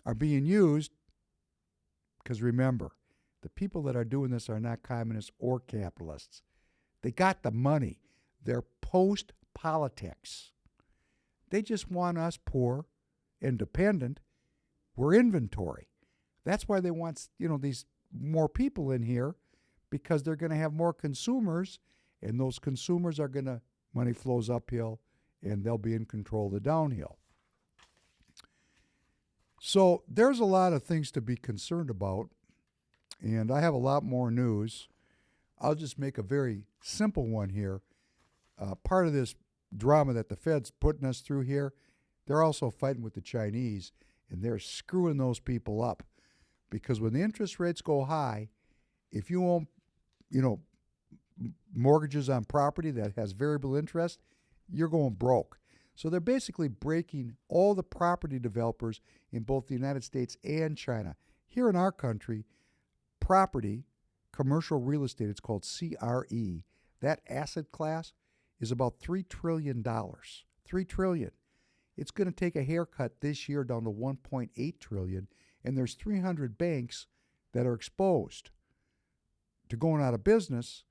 are being used because, remember, the people that are doing this are not communists or capitalists. They got the money. They're post-politics. They just want us poor and dependent. We're inventory. That's why they want, these more people in here, because they're going to have more consumers, and those consumers are going to, money flows uphill, and they'll be in control of the downhill. So there's a lot of things to be concerned about, and I have a lot more news. I'll just make a very simple one here. Part of this drama that the Fed's putting us through here, they're also fighting with the Chinese, and they're screwing those people up. Because when the interest rates go high, if you own, mortgages on property that has variable interest, you're going broke. So they're basically breaking all the property developers in both the United States and China. Here in our country, property, commercial real estate, it's called CRE. That asset class is about $3 trillion. $3 trillion. It's going to take a haircut this year down to $1.8 trillion, and there's 300 banks that are exposed to going out of business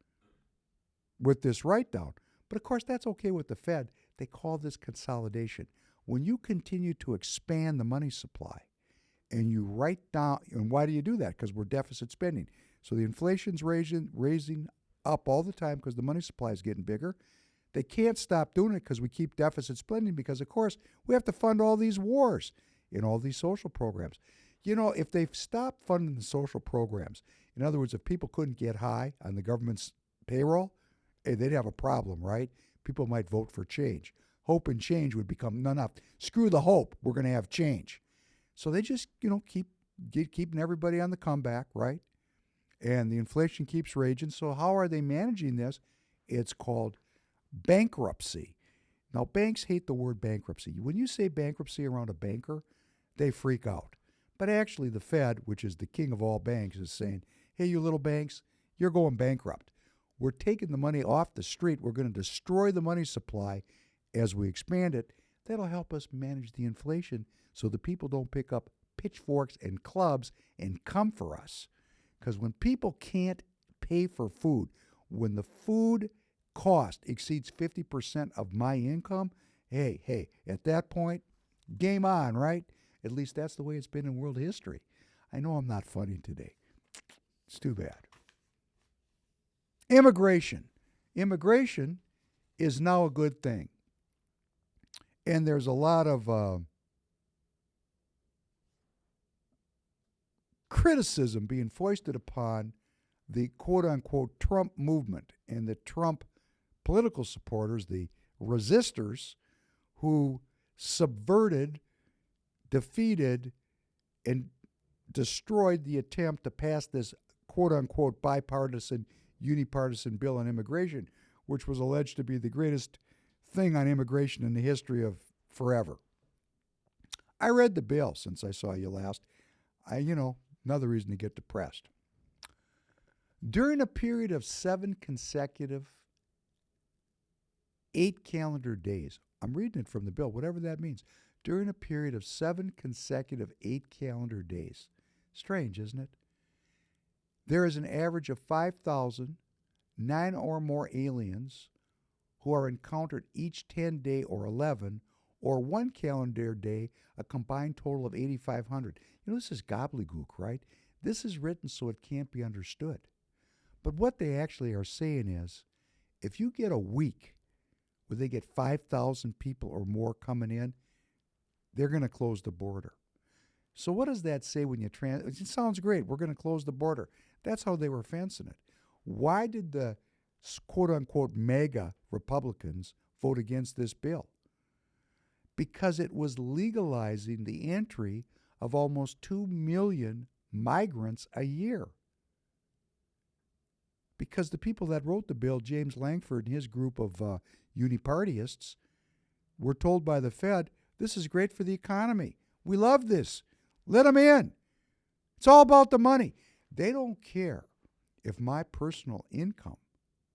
with this write-down. But of course, that's okay with the Fed. They call this consolidation. When you continue to expand the money supply and you write down, and why do you do that? Because we're deficit spending. So the inflation's raising up all the time because the money supply is getting bigger. They can't stop doing it because we keep deficit spending because, of course, we have to fund all these wars and all these social programs. You know, if they stopped funding the social programs, in other words, if people couldn't get high on the government's payroll, they'd have a problem, right? People might vote for change. Hope and change would become, no, screw the hope. We're going to have change. So they just, keeping everybody on the comeback, right? And the inflation keeps raging. So how are they managing this? It's called bankruptcy. Now, banks hate the word bankruptcy. When you say bankruptcy around a banker, they freak out. But actually, the Fed, which is the king of all banks, is saying, hey, you little banks, you're going bankrupt. We're taking the money off the street. We're going to destroy the money supply as we expand it. That'll help us manage the inflation so the people don't pick up pitchforks and clubs and come for us. Because when people can't pay for food, when the food cost exceeds 50% of my income, hey, at that point, game on, right? At least that's the way it's been in world history. I know I'm not funny today. It's too bad. Immigration. Immigration is now a good thing. And there's a lot of criticism being foisted upon the quote-unquote Trump movement and the Trump political supporters, the resistors, who subverted, defeated, and destroyed the attempt to pass this quote-unquote bipartisan, unipartisan bill on immigration, which was alleged to be the greatest thing on immigration in the history of forever. I read the bill since I saw you last. Another reason to get depressed. During a period of 7 consecutive 8 calendar days, I'm reading it from the bill, whatever that means. During a period of 7 consecutive 8 calendar days. Strange, isn't it? There is an average of 5,000, 9 or more aliens who are encountered each 10 day or 11, or 1 calendar day, a combined total of 8,500. This is gobbledygook, right? This is written so it can't be understood. But what they actually are saying is, if you get a week where they get 5,000 people or more coming in, they're going to close the border. So what does that say when you it sounds great. We're going to close the border. That's how they were fencing it. Why did the quote-unquote MAGA Republicans vote against this bill? Because it was legalizing the entry of almost 2 million migrants a year. Because the people that wrote the bill, James Langford and his group of unipartyists, were told by the Fed, this is great for the economy. We love this. Let them in. It's all about the money. They don't care if my personal income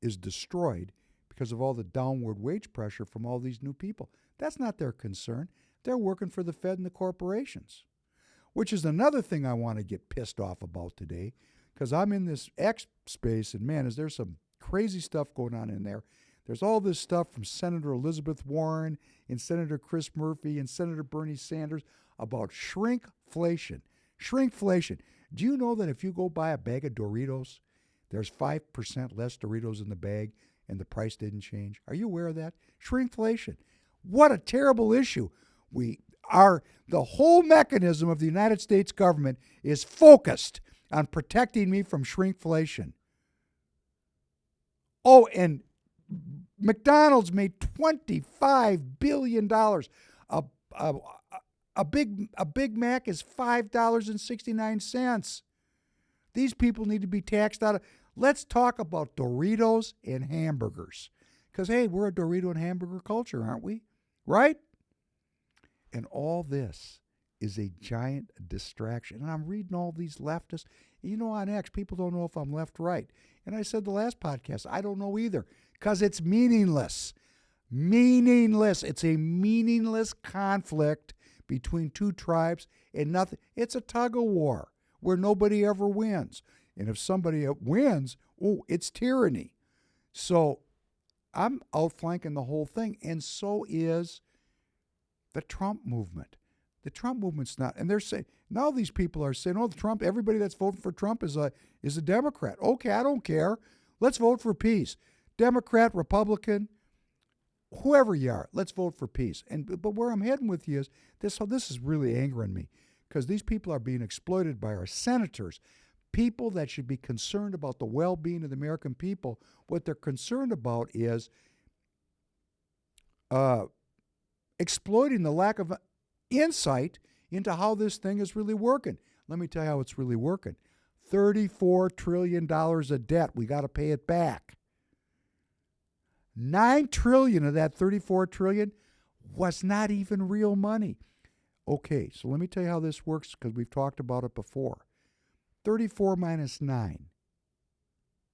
is destroyed because of all the downward wage pressure from all these new people. That's not their concern. They're working for the Fed and the corporations, which is another thing I want to get pissed off about today, because I'm in this X space, and man, is there some crazy stuff going on in there. There's all this stuff from Senator Elizabeth Warren and Senator Chris Murphy and Senator Bernie Sanders about shrinkflation. Shrinkflation. Do you know that if you go buy a bag of Doritos, there's 5% less Doritos in the bag and the price didn't change? Are you aware of that? Shrinkflation. What a terrible issue. The whole mechanism of the United States government is focused on protecting me from shrinkflation. Oh, and McDonald's made $25 billion. A Big Mac is $5.69. These people need to be taxed out of. Let's talk about Doritos and hamburgers. Because, hey, we're a Dorito and hamburger culture, aren't we? Right? And all this is a giant distraction. And I'm reading all these leftists. On X, people don't know if I'm left, right. And I said the last podcast, I don't know either, because it's meaningless. Meaningless. It's a meaningless conflict between two tribes and nothing. It's a tug of war where nobody ever wins. And if somebody wins, it's tyranny. So I'm outflanking the whole thing, and so is the Trump movement. The Trump movement's not, and they're saying, now these people are saying, everybody that's voting for Trump is a Democrat. Okay, I don't care. Let's vote for peace. Democrat, Republican, whoever you are, let's vote for peace. But where I'm heading with you is this. So this is really angering me because these people are being exploited by our senators, people that should be concerned about the well-being of the American people. What they're concerned about is exploiting the lack of insight into how this thing is really working. Let me tell you how it's really working. $34 trillion of debt. We got to pay it back. $9 trillion of that $34 trillion was not even real money. Okay, so let me tell you how this works because we've talked about it before. 34 minus 9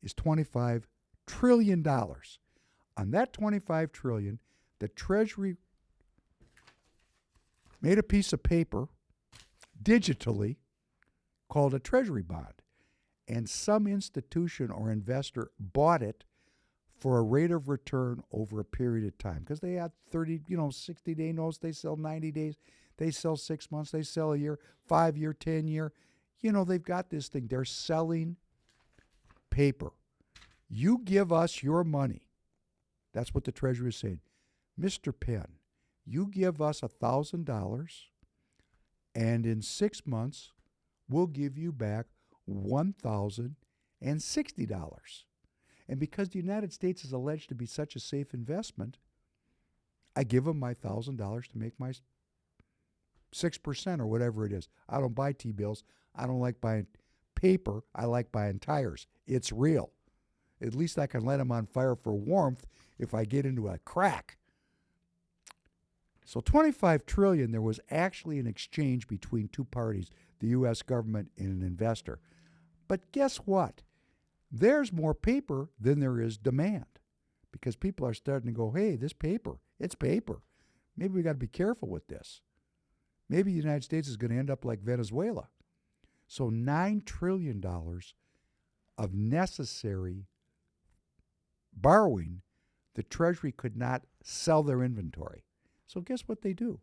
is $25 trillion. On that $25 trillion, the Treasury made a piece of paper digitally called a Treasury bond. And some institution or investor bought it for a rate of return over a period of time. Because they had 60-day notes, they sell 90 days, they sell 6 months, they sell a year, 5-year, 10-year. They've got this thing. They're selling paper. You give us your money. That's what the Treasury is saying. Mr. Penn, you give us $1,000, and in 6 months, we'll give you back $1,060. And because the United States is alleged to be such a safe investment, I give them my $1,000 to make my 6% or whatever it is. I don't buy T-bills. I don't like buying paper. I like buying tires. It's real. At least I can light them on fire for warmth if I get into a crack. So $25 trillion, there was actually an exchange between two parties, the U.S. government and an investor. But guess what? There's more paper than there is demand because people are starting to go, hey, this paper, it's paper. Maybe we got to be careful with this. Maybe the United States is going to end up like Venezuela. So $9 trillion of necessary borrowing, the Treasury could not sell their inventory. So guess what they do?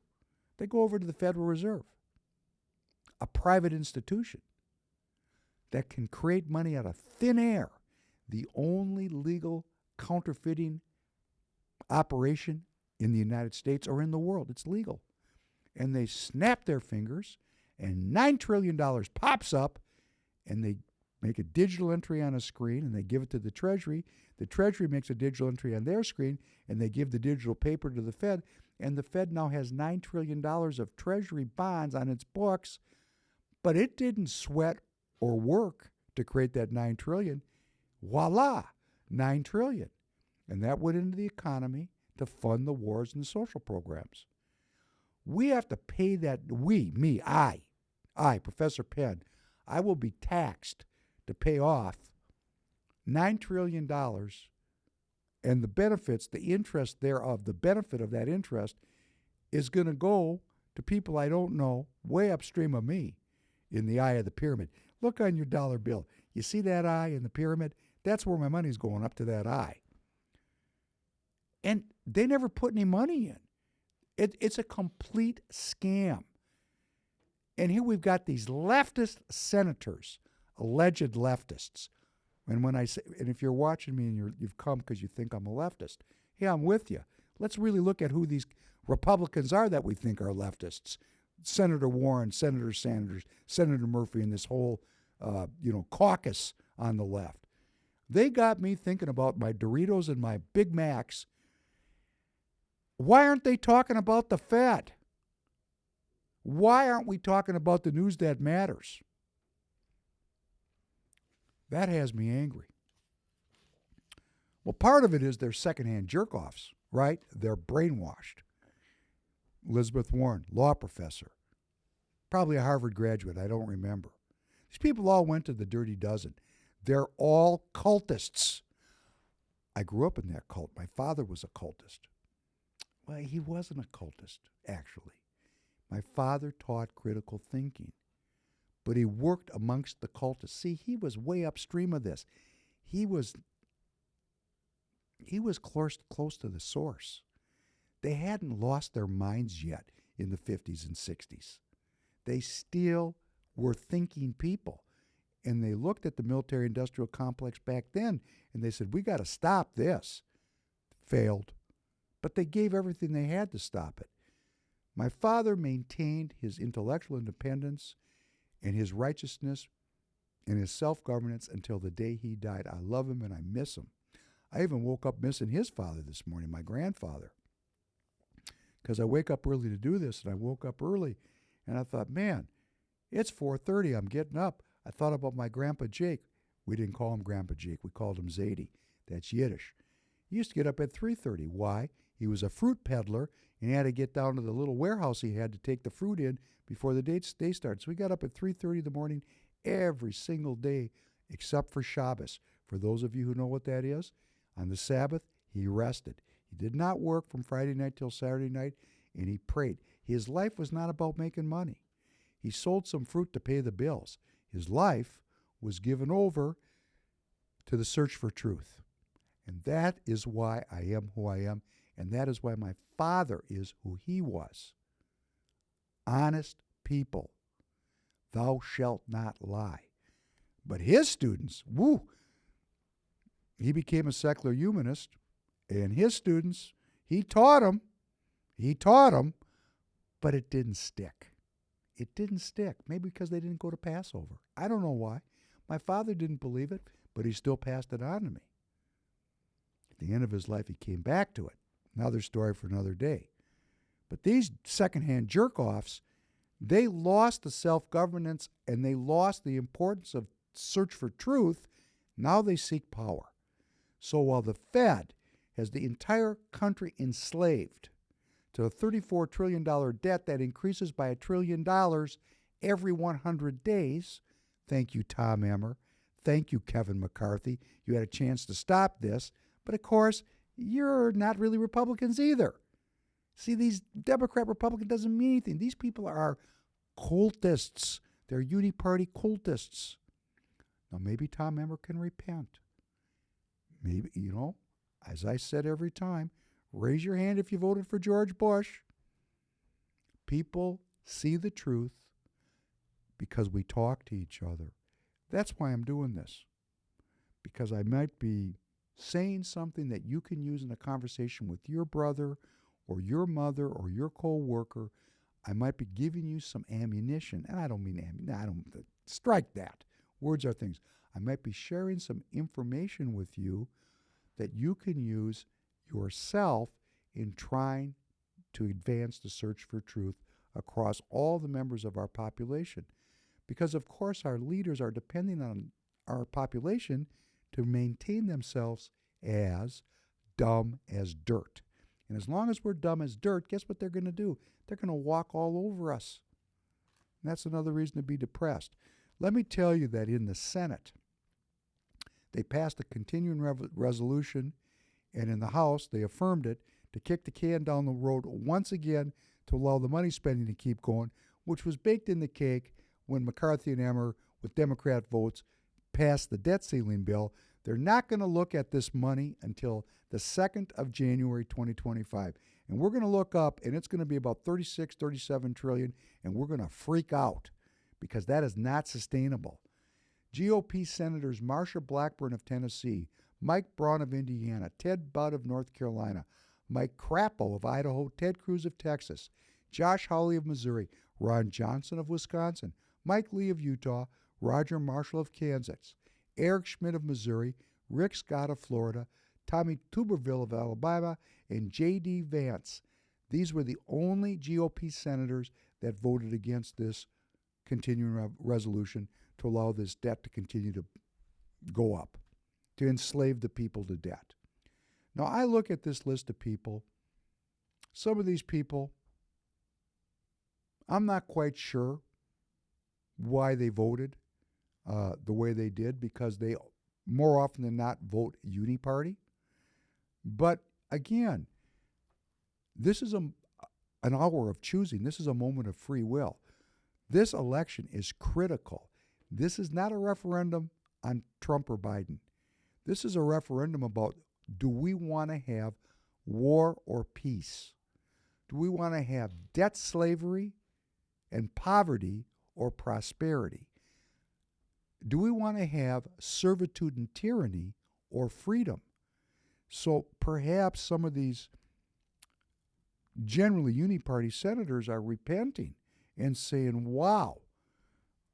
They go over to the Federal Reserve, a private institution that can create money out of thin air, the only legal counterfeiting operation in the United States or in the world. It's legal. And they snap their fingers, and $9 trillion pops up, and they make a digital entry on a screen, and they give it to the Treasury. The Treasury makes a digital entry on their screen, and they give the digital paper to the Fed, and the Fed now has $9 trillion of Treasury bonds on its books, but it didn't sweat or work to create that $9 trillion. Voila, $9 trillion. And that went into the economy to fund the wars and the social programs. We have to pay that, I, Professor Penn, I will be taxed to pay off $9 trillion and the benefits, the interest thereof, the benefit of that interest is going to go to people I don't know way upstream of me in the eye of the pyramid. Look on your dollar bill. You see that eye in the pyramid? That's where my money's going, up to that eye. And they never put any money in. It's a complete scam. And here we've got these leftist senators, alleged leftists. And when I say, and if you're watching me and you've come because you think I'm a leftist, hey, I'm with you. Let's really look at who these Republicans are that we think are leftists. Senator Warren, Senator Sanders, Senator Murphy, and this whole, caucus on the left. They got me thinking about my Doritos and my Big Macs. Why aren't they talking about the Fed? Why aren't we talking about the news that matters? That has me angry. Well, part of it is they're secondhand jerk-offs, right? They're brainwashed. Elizabeth Warren, law professor, probably a Harvard graduate, I don't remember. These people all went to the Dirty Dozen. They're all cultists. I grew up in that cult. My father was a cultist. Well, he wasn't a cultist, actually. My father taught critical thinking, but he worked amongst the cultists. See, he was way upstream of this. He was close to the source. They hadn't lost their minds yet in the 50s and 60s. They still were thinking people. And they looked at the military-industrial complex back then, and they said, we got to stop this. Failed. but they gave everything they had to stop it. My father maintained his intellectual independence and his righteousness and his self-governance until the day he died. I love him and I miss him. I even woke up missing his father this morning, my grandfather, because I wake up early to do this, and I woke up early, and I thought, man, it's 4:30. I'm getting up. I thought about my Grandpa Jake. We didn't call him Grandpa Jake. We called him Zadie. That's Yiddish. He used to get up at 3:30. Why? He was a fruit peddler, and he had to get down to the little warehouse he had to take the fruit in before the day started. So we got up at 3:30 in the morning every single day except for Shabbos. For those of you who know what that is, on the Sabbath, he rested. He did not work from Friday night till Saturday night, and he prayed. His life was not about making money. He sold some fruit to pay the bills. His life was given over to the search for truth. And that is why I am who I am, and that is why my father is who he was. Honest people. Thou shalt not lie. But his students, he became a secular humanist, and his students, he taught them, but it didn't stick. It didn't stick. Maybe because they didn't go to Passover. I don't know why. My father didn't believe it, but he still passed it on to me. At the end of his life, he came back to it. Another story for another day. But these secondhand jerk-offs, they lost the self-governance and they lost the importance of search for truth. Now they seek power. So while the Fed has the entire country enslaved to a $34 trillion debt that increases by $1 trillion every 100 days, thank you, Tom Emmer. Thank you, Kevin McCarthy. You had a chance to stop this. But of course, you're not really Republicans either. See, these Democrat-Republican doesn't mean anything. These people are cultists. They're uni-party cultists. Now, maybe Tom Emmer can repent. Maybe, as I said every time, raise your hand if you voted for George Bush. People see the truth because we talk to each other. That's why I'm doing this. Because I might be saying something that you can use in a conversation with your brother or your mother or your co-worker. I might be giving you some ammunition. And I don't mean ammunition. Strike that. Words are things. I might be sharing some information with you that you can use yourself in trying to advance the search for truth across all the members of our population. Because, of course, our leaders are depending on our population to maintain themselves as dumb as dirt. And as long as we're dumb as dirt, guess what they're going to do? They're going to walk all over us. And that's another reason to be depressed. Let me tell you that in the Senate, they passed a continuing resolution, and in the House, they affirmed it to kick the can down the road once again to allow the money spending to keep going, which was baked in the cake when McCarthy and Emmer, with Democrat votes, passed the debt ceiling bill. They're not going to look at this money until the 2nd of January 2025. And we're going to look up, and it's going to be about 36, 37 trillion, and we're going to freak out because that is not sustainable. GOP Senators Marsha Blackburn of Tennessee, Mike Braun of Indiana, Ted Budd of North Carolina, Mike Crapo of Idaho, Ted Cruz of Texas, Josh Hawley of Missouri, Ron Johnson of Wisconsin, Mike Lee of Utah, Roger Marshall of Kansas, Eric Schmidt of Missouri, Rick Scott of Florida, Tommy Tuberville of Alabama, and J.D. Vance. These were the only GOP senators that voted against this continuing resolution to allow this debt to continue to go up, to enslave the people to debt. Now, I look at this list of people. Some of these people, I'm not quite sure why they voted the way they did, because they more often than not vote uni-party. But again, this is an hour of choosing. This is a moment of free will. This election is critical. This is not a referendum on Trump or Biden. This is a referendum about, do we want to have war or peace? Do we want to have debt slavery and poverty or prosperity? Do we want to have servitude and tyranny or freedom? So perhaps some of these generally uniparty senators are repenting and saying, wow,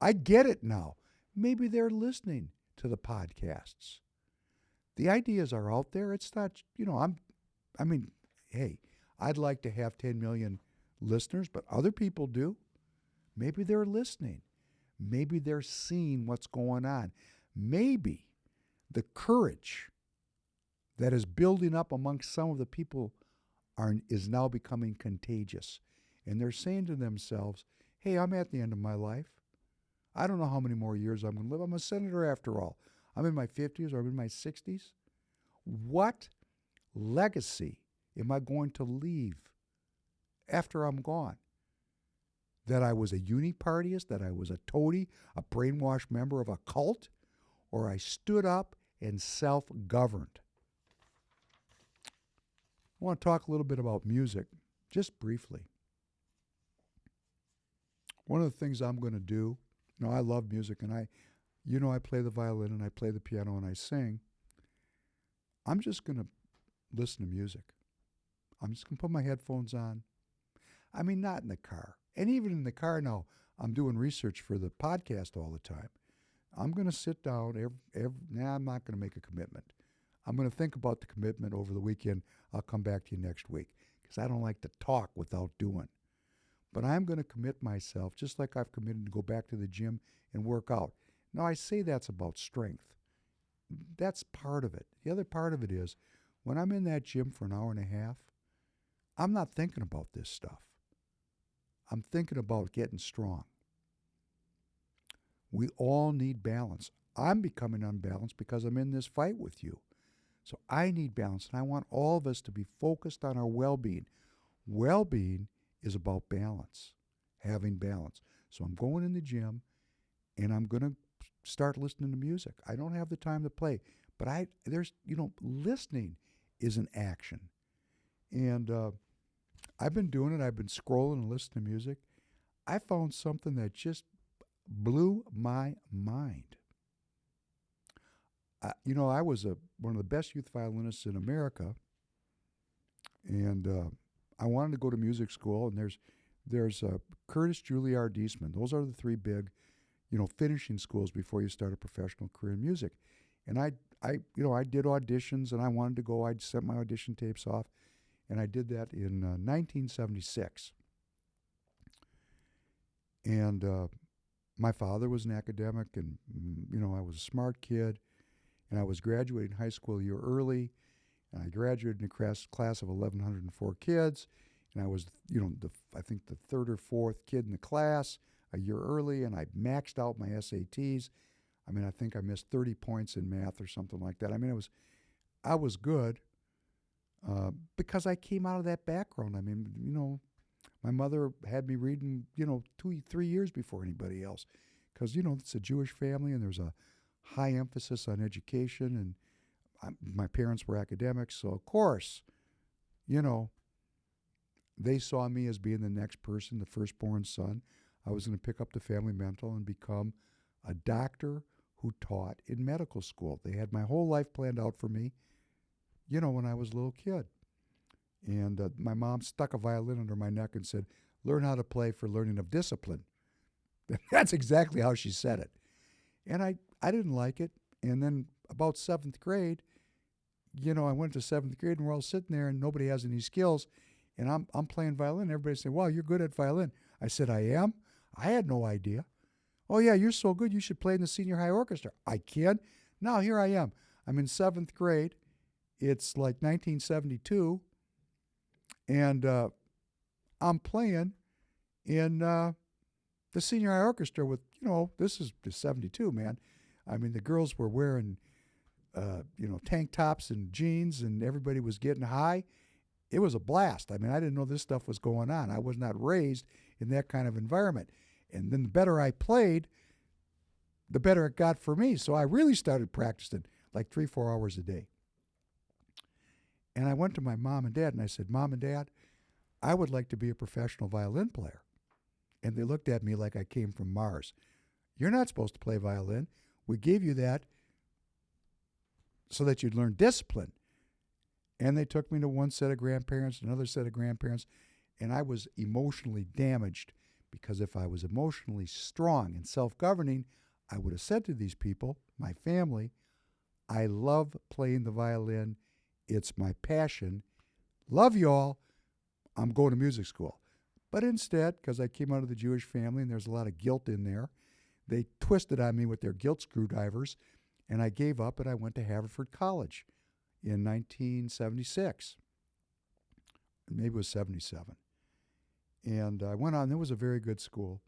I get it now. Maybe they're listening to the podcasts. The ideas are out there. It's not, hey, I'd like to have 10 million listeners, but other people do. Maybe they're listening. Maybe they're seeing what's going on. Maybe the courage that is building up amongst some of the people is now becoming contagious. And they're saying to themselves, hey, I'm at the end of my life. I don't know how many more years I'm going to live. I'm a senator after all. I'm in my 50s or I'm in my 60s. What legacy am I going to leave after I'm gone? That I was a unipartyist, that I was a toady, a brainwashed member of a cult, or I stood up and self-governed. I want to talk a little bit about music, just briefly. One of the things I'm going to do, I love music, and I play the violin and I play the piano and I sing. I'm just going to listen to music. I'm just going to put my headphones on. I mean, not in the car. And even in the car now, I'm doing research for the podcast all the time. I'm going to sit down. I'm not going to make a commitment. I'm going to think about the commitment over the weekend. I'll come back to you next week because I don't like to talk without doing. But I'm going to commit myself, just like I've committed to go back to the gym and work out. Now, I say that's about strength. That's part of it. The other part of it is when I'm in that gym for an hour and a half, I'm not thinking about this stuff. I'm thinking about getting strong. We all need balance. I'm becoming unbalanced because I'm in this fight with you. So I need balance, and I want all of us to be focused on our well-being. Well-being is about balance, having balance. So I'm going in the gym, and I'm going to start listening to music. I don't have the time to play, but listening is an action. And I've been doing it. I've been scrolling and listening to music. I found something that just blew my mind. I was one of the best youth violinists in America, and I wanted to go to music school. And there's Curtis, Juilliard, Eastman. Those are the three big, finishing schools before you start a professional career in music. And I did auditions, and I wanted to go. I'd sent my audition tapes off, and I did that in 1976. And my father was an academic, and I was a smart kid. And I was graduating high school a year early, and I graduated in a class of 1,104 kids, and I was, I think the third or fourth kid in the class a year early, and I maxed out my SATs. I think I missed 30 points in math or something like that. I was good because I came out of that background. My mother had me reading, 2-3 years before anybody else because, it's a Jewish family, and there's a high emphasis on education, and my parents were academics, so of course, they saw me as being the next person, the firstborn son. I was going to pick up the family mantle and become a doctor who taught in medical school. They had my whole life planned out for me, when I was a little kid. And my mom stuck a violin under my neck and said, "Learn how to play for learning of discipline." That's exactly how she said it. And I didn't like it. And then about 7th grade, I went to 7th grade, and we're all sitting there, and nobody has any skills. And I'm playing violin. Everybody said, "Wow, you're good at violin." I said, "I am?" I had no idea. "Oh, yeah, you're so good. You should play in the senior high orchestra." I can. Now here I am. I'm in 7th grade. It's like 1972. And I'm playing in the senior high orchestra with, this is 72, man. The girls were wearing, tank tops and jeans, and everybody was getting high. It was a blast. I didn't know this stuff was going on. I was not raised in that kind of environment. And then the better I played, the better it got for me. So I really started practicing like 3-4 hours a day. And I went to my mom and dad, and I said, "Mom and Dad, I would like to be a professional violin player." And they looked at me like I came from Mars. "You're not supposed to play violin. We gave you that so that you'd learn discipline." And they took me to one set of grandparents, another set of grandparents, And I was emotionally damaged because if I was emotionally strong and self-governing, I would have said to these people, my family, I love playing the violin. It's my passion. Love y'all. I'm going to music school. But instead, because I came out of the Jewish family and there's a lot of guilt in there, they twisted on me with their guilt screwdrivers, and I gave up and I went to Haverford College in 1976. Maybe it was 77. And I went on. It was a very good school.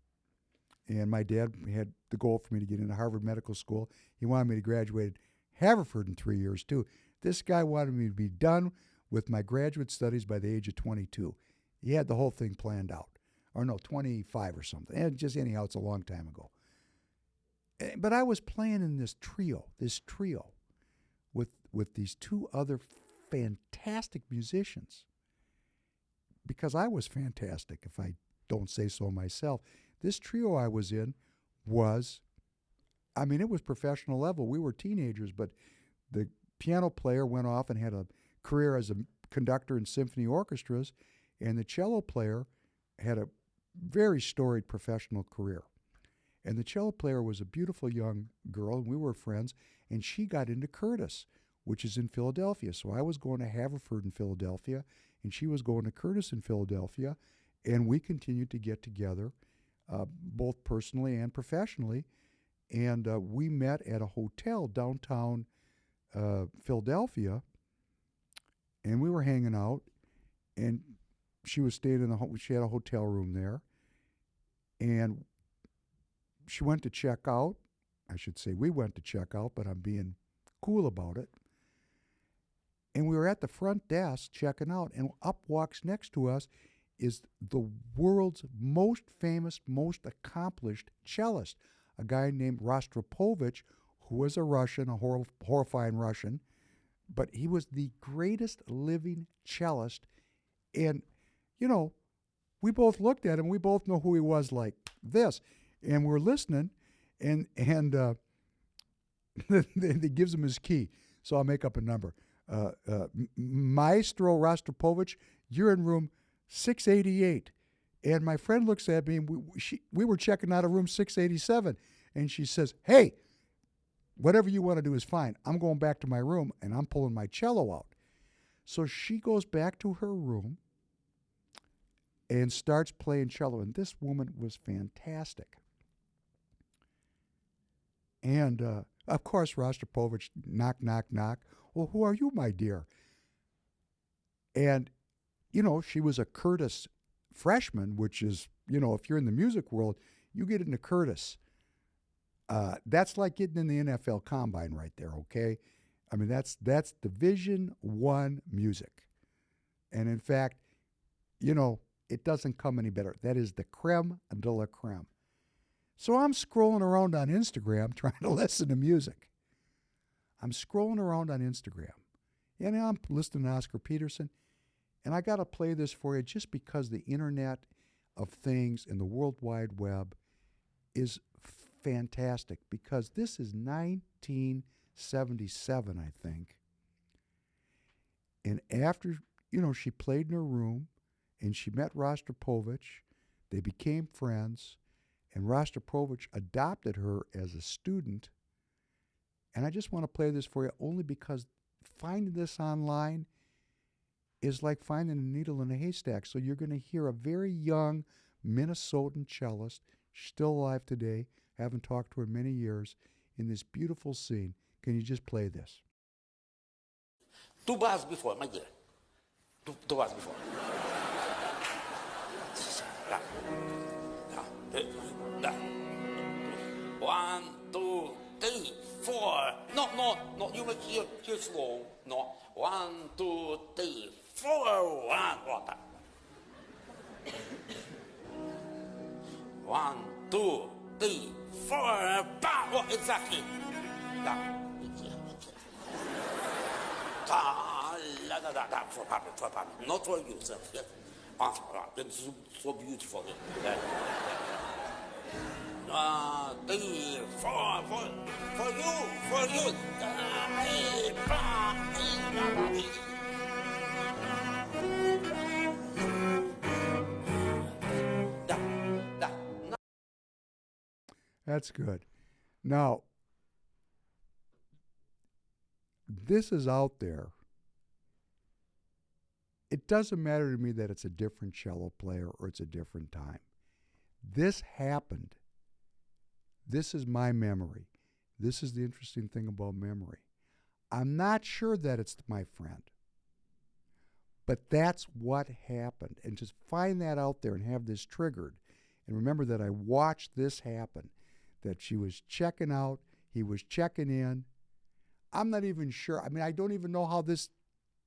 And my dad had the goal for me to get into Harvard Medical School. He wanted me to graduate Haverford in 3 years, too. This guy wanted me to be done with my graduate studies by the age of 22. He had the whole thing planned out. Or no, 25 or something. And just anyhow, it's a long time ago. But I was playing in this trio with these two other fantastic musicians. Because I was fantastic, if I don't say so myself. This trio I was in was, it was professional level. We were teenagers, but the piano player went off and had a career as a conductor in symphony orchestras, and the cello player had a very storied professional career. And the cello player was a beautiful young girl, and we were friends, and she got into Curtis, which is in Philadelphia. So I was going to Haverford in Philadelphia, and she was going to Curtis in Philadelphia, and we continued to get together, both personally and professionally. And we met at a hotel downtown Philadelphia, and we were hanging out, and she was staying in she had a hotel room there, and she went to check out. I should say we went to check out, but I'm being cool about it. And we were at the front desk checking out, and up walks next to us is the world's most famous, most accomplished cellist, a guy named Rostropovich, who was a Russian, a horrifying Russian, but he was the greatest living cellist. And, we both looked at him. We both know who he was like this. And we're listening, and he gives him his key. So I'll make up a number. Maestro Rostropovich, you're in room 688. And my friend looks at me, and we were checking out of room 687. And she says, hey, whatever you want to do is fine. I'm going back to my room, and I'm pulling my cello out. So she goes back to her room and starts playing cello. And this woman was fantastic. And, of course, Rostropovich, knock, knock, knock. Well, who are you, my dear? And, she was a Curtis freshman, which is, if you're in the music world, you get into Curtis. That's like getting in the NFL Combine right there, okay? That's Division I music. And, in fact, it doesn't come any better. That is the creme de la creme. So I'm scrolling around on Instagram trying to listen to music. I'm scrolling around on Instagram, and I'm listening to Oscar Peterson, and I got to play this for you just because the Internet of Things and the World Wide Web is fantastic, because this is 1977, I think. And after, she played in her room, and she met Rostropovich, they became friends, and Rostropovich adopted her as a student. And I just want to play this for you only because finding this online is like finding a needle in a haystack. So you're going to hear a very young Minnesotan cellist, still alive today, haven't talked to her in many years, in this beautiful scene. Can you just play this? 2 bars before, my dear. 2 bars before. One, two, three, four. No, you make here slow. No. 1, 2, 3, 4. 1, 2, 3, 4. Bam! Oh, exactly. For Papa. Not for you, sir. Yes. That's so beautiful. 3, 4, for you. That's good. Now, this is out there. It doesn't matter to me that it's a different cello player or it's a different time. This happened. This is my memory. This is the interesting thing about memory. I'm not sure that it's my friend, but that's what happened. And just find that out there and have this triggered. And remember that I watched this happen, that she was checking out, he was checking in. I'm not even sure. I mean, I don't even know how this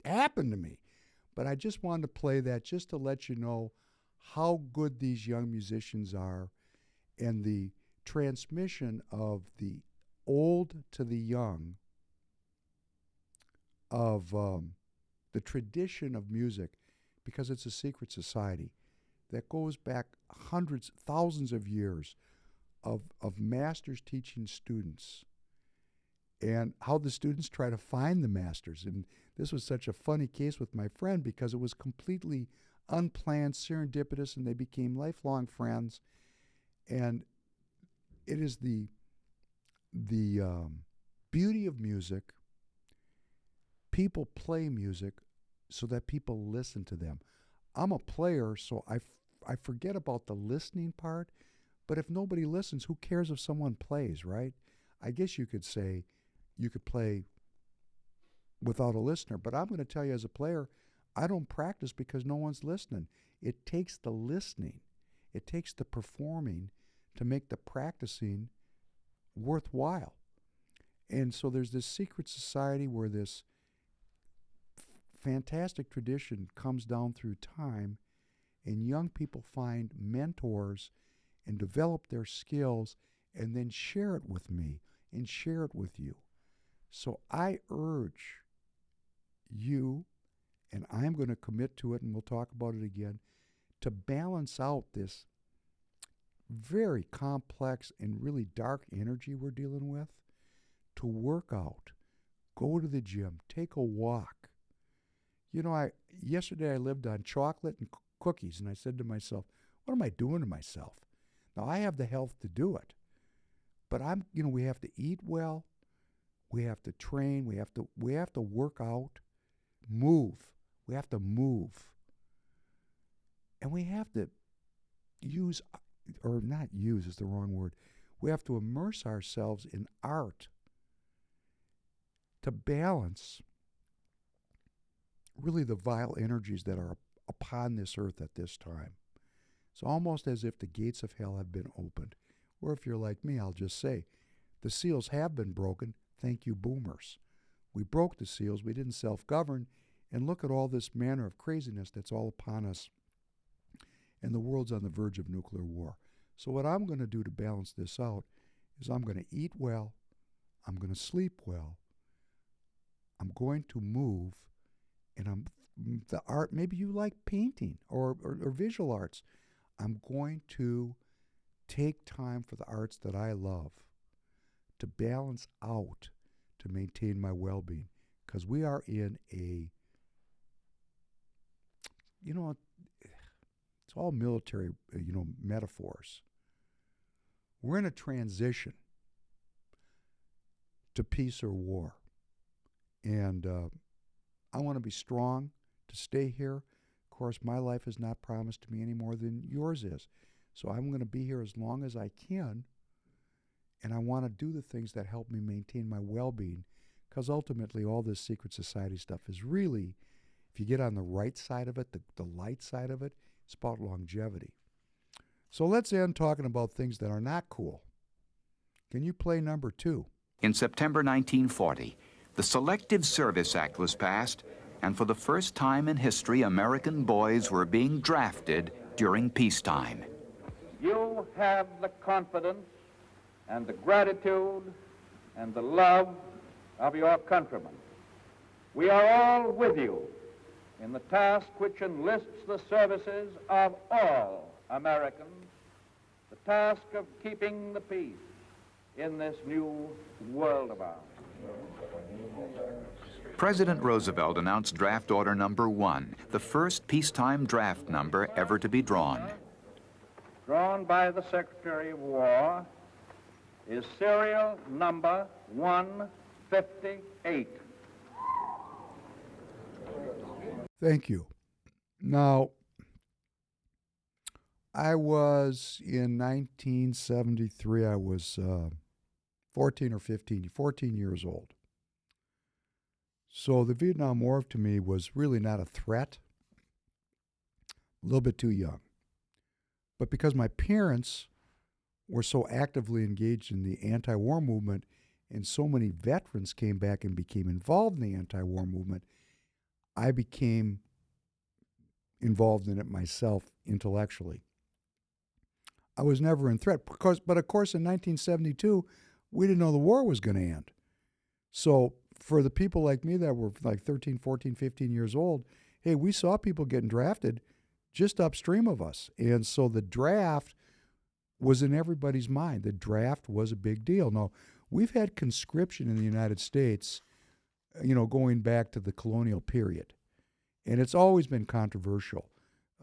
happened to me. But I just wanted to play that just to let you know how good these young musicians are and the transmission of the old to the young, of the tradition of music, because it's a secret society that goes back hundreds, thousands of years of masters teaching students, and how the students try to find the masters. And this was such a funny case with my friend because it was completely unplanned, serendipitous, and they became lifelong friends. And it is the beauty of music. People play music so that people listen to them. I'm a player, so I forget about the listening part. But if nobody listens, who cares if someone plays, right? I guess you could say you could play without a listener. But I'm going to tell you, as a player, I don't practice because no one's listening. It takes the listening, it takes the performing to make the practicing worthwhile. And so there's this secret society where this fantastic tradition comes down through time, and young people find mentors and develop their skills and then share it with me and share it with you. So I urge you, and I'm going to commit to it, and we'll talk about it again, to balance out this very complex and really dark energy we're dealing with, to work out, go to the gym, take a walk. You know, yesterday I lived on chocolate and cookies, and I said to myself, what am I doing to myself? Now, I have the health to do it, but we have to eat well, we have to train, we have to work out, move. We have to move. And we have to use, or not use is the wrong word, we have to immerse ourselves in art to balance really the vile energies that are upon this earth at this time. It's almost as if the gates of hell have been opened. Or if you're like me, I'll just say, the seals have been broken. Thank you, boomers. We broke the seals. We didn't self-govern. And look at all this manner of craziness that's all upon us. And the world's on the verge of nuclear war. So what I'm going to do to balance this out is I'm going to eat well. I'm going to sleep well. I'm going to move. And the art, maybe you like painting or visual arts. I'm going to take time for the arts that I love to balance out, to maintain my well-being. Because we are in a, it's all military, metaphors. We're in a transition to peace or war. And I want to be strong to stay here. Of course, my life is not promised to me any more than yours is. So I'm going to be here as long as I can, and I want to do the things that help me maintain my well-being, because ultimately all this secret society stuff is really, if you get on the right side of it, the light side of it, it's about longevity. So let's end talking about things that are not cool. Can you play number 2? In September 1940, the Selective Service Act was passed, and for the first time in history, American boys were being drafted during peacetime. You have the confidence and the gratitude and the love of your countrymen. We are all with you in the task which enlists the services of all Americans, the task of keeping the peace in this new world of ours. President Roosevelt announced Draft Order Number 1, the first peacetime draft number ever to be drawn. Drawn by the Secretary of War is serial number 158. Thank you. Now, I was in 1973, I was 14 years old. So the Vietnam War to me was really not a threat, a little bit too young. But because my parents were so actively engaged in the anti-war movement and so many veterans came back and became involved in the anti-war movement, I became involved in it myself intellectually. I was never in threat, but of course in 1972, we didn't know the war was going to end. So for the people like me that were like 13, 14, 15 years old, hey, we saw people getting drafted just upstream of us. And so the draft was in everybody's mind. The draft was a big deal. Now, we've had conscription in the United States, going back to the colonial period. And it's always been controversial.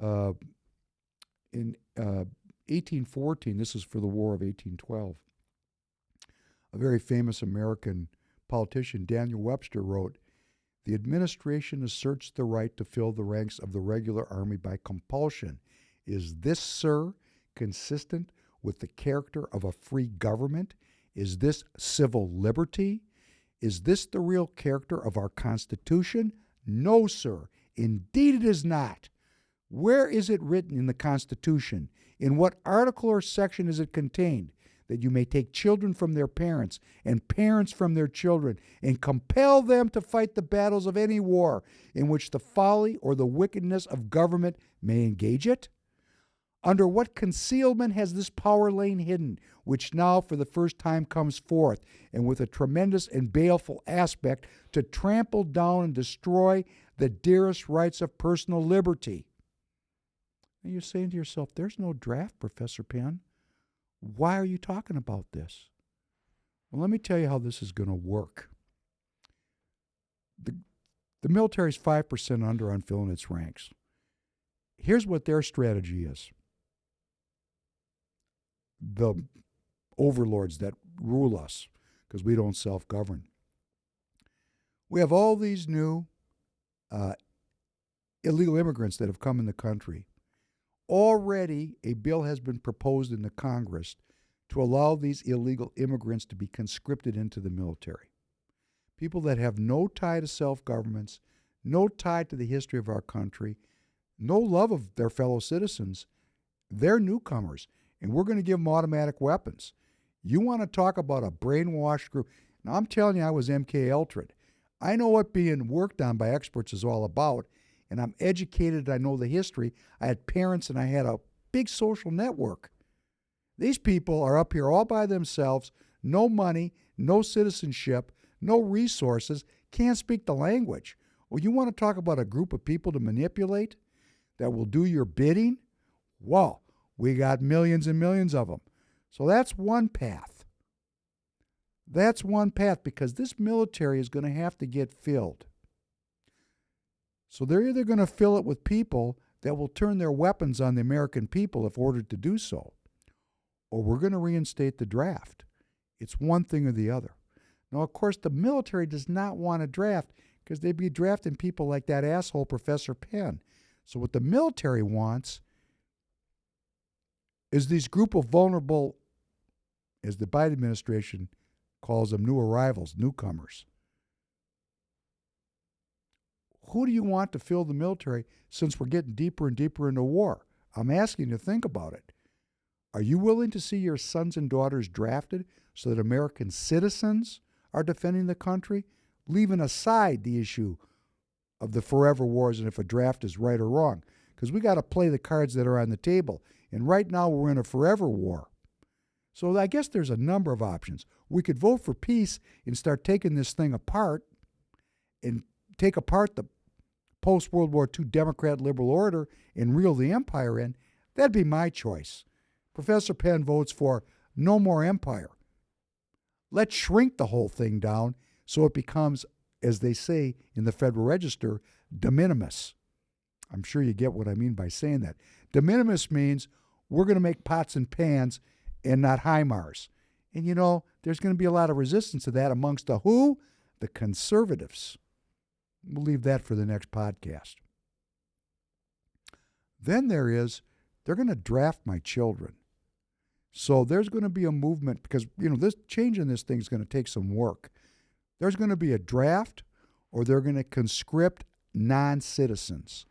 In 1814, this is for the War of 1812, a very famous American politician, Daniel Webster, wrote, "The administration asserts the right to fill the ranks of the regular army by compulsion. Is this, sir, consistent with the character of a free government? Is this civil liberty? Is this the real character of our Constitution? No, sir. Indeed it is not. Where is it written in the Constitution? In what article or section is it contained? That you may take children from their parents and parents from their children and compel them to fight the battles of any war in which the folly or the wickedness of government may engage it? Under what concealment has this power lain hidden, which now for the first time comes forth, and with a tremendous and baleful aspect, to trample down and destroy the dearest rights of personal liberty?" And you're saying to yourself, there's no draft, Professor Penn. Why are you talking about this? Well, let me tell you how this is going to work. The military is 5% under on filling its ranks. Here's what their strategy is. The overlords that rule us, because we don't self-govern. We have all these new illegal immigrants that have come in the country. Already a bill has been proposed in the Congress to allow these illegal immigrants to be conscripted into the military. People that have no tie to self-governments, no tie to the history of our country, no love of their fellow citizens, they're newcomers, and we're going to give them automatic weapons. You want to talk about a brainwashed group? Now, I'm telling you, I was MK Ultra. I know what being worked on by experts is all about, and I'm educated. I know the history. I had parents, and I had a big social network. These people are up here all by themselves, no money, no citizenship, no resources, can't speak the language. Well, you want to talk about a group of people to manipulate that will do your bidding? Well, we got millions and millions of them. So that's one path. That's one path, because this military is going to have to get filled. So they're either going to fill it with people that will turn their weapons on the American people if ordered to do so, or we're going to reinstate the draft. It's one thing or the other. Now, of course, the military does not want to draft because they'd be drafting people like that asshole Professor Penn. So what the military wants is these group of vulnerable, as the Biden administration calls them, new arrivals, newcomers. Who do you want to fill the military since we're getting deeper and deeper into war? I'm asking you to think about it. Are you willing to see your sons and daughters drafted so that American citizens are defending the country, leaving aside the issue of the forever wars and if a draft is right or wrong? Because we got to play the cards that are on the table. And right now we're in a forever war. So I guess there's a number of options. We could vote for peace and start taking this thing apart and take apart the post-World War II Democrat liberal order and reel the empire in. That'd be my choice. Professor Penn votes for no more empire. Let's shrink the whole thing down so it becomes, as they say in the Federal Register, de minimis. I'm sure you get what I mean by saying that. De minimis means we're going to make pots and pans and not HIMARS. And, there's going to be a lot of resistance to that amongst the who? The conservatives. We'll leave that for the next podcast. Then they're going to draft my children. So there's going to be a movement because, this changing this thing is going to take some work. There's going to be a draft or they're going to conscript non-citizens.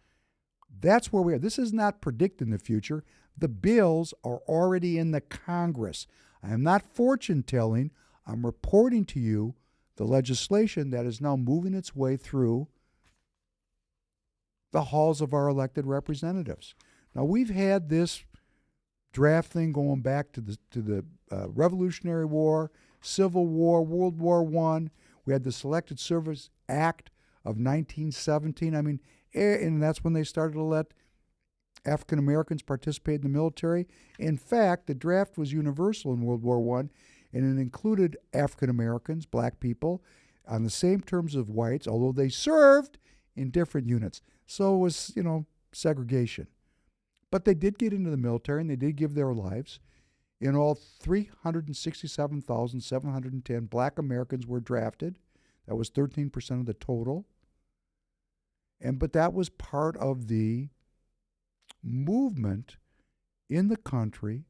That's where we are. This is not predicting the future. The bills are already in the Congress. I am not fortune-telling. I'm reporting to you the legislation that is now moving its way through the halls of our elected representatives. Now, we've had this draft thing going back to the Revolutionary War, Civil War, World War I. We had the Selected Service Act of 1917. And that's when they started to let African Americans participate in the military. In fact, the draft was universal in World War I, and it included African Americans, black people, on the same terms of whites, although they served in different units. So it was, segregation. But they did get into the military, and they did give their lives. In all, 367,710 black Americans were drafted. That was 13% of the total. But that was part of the movement in the country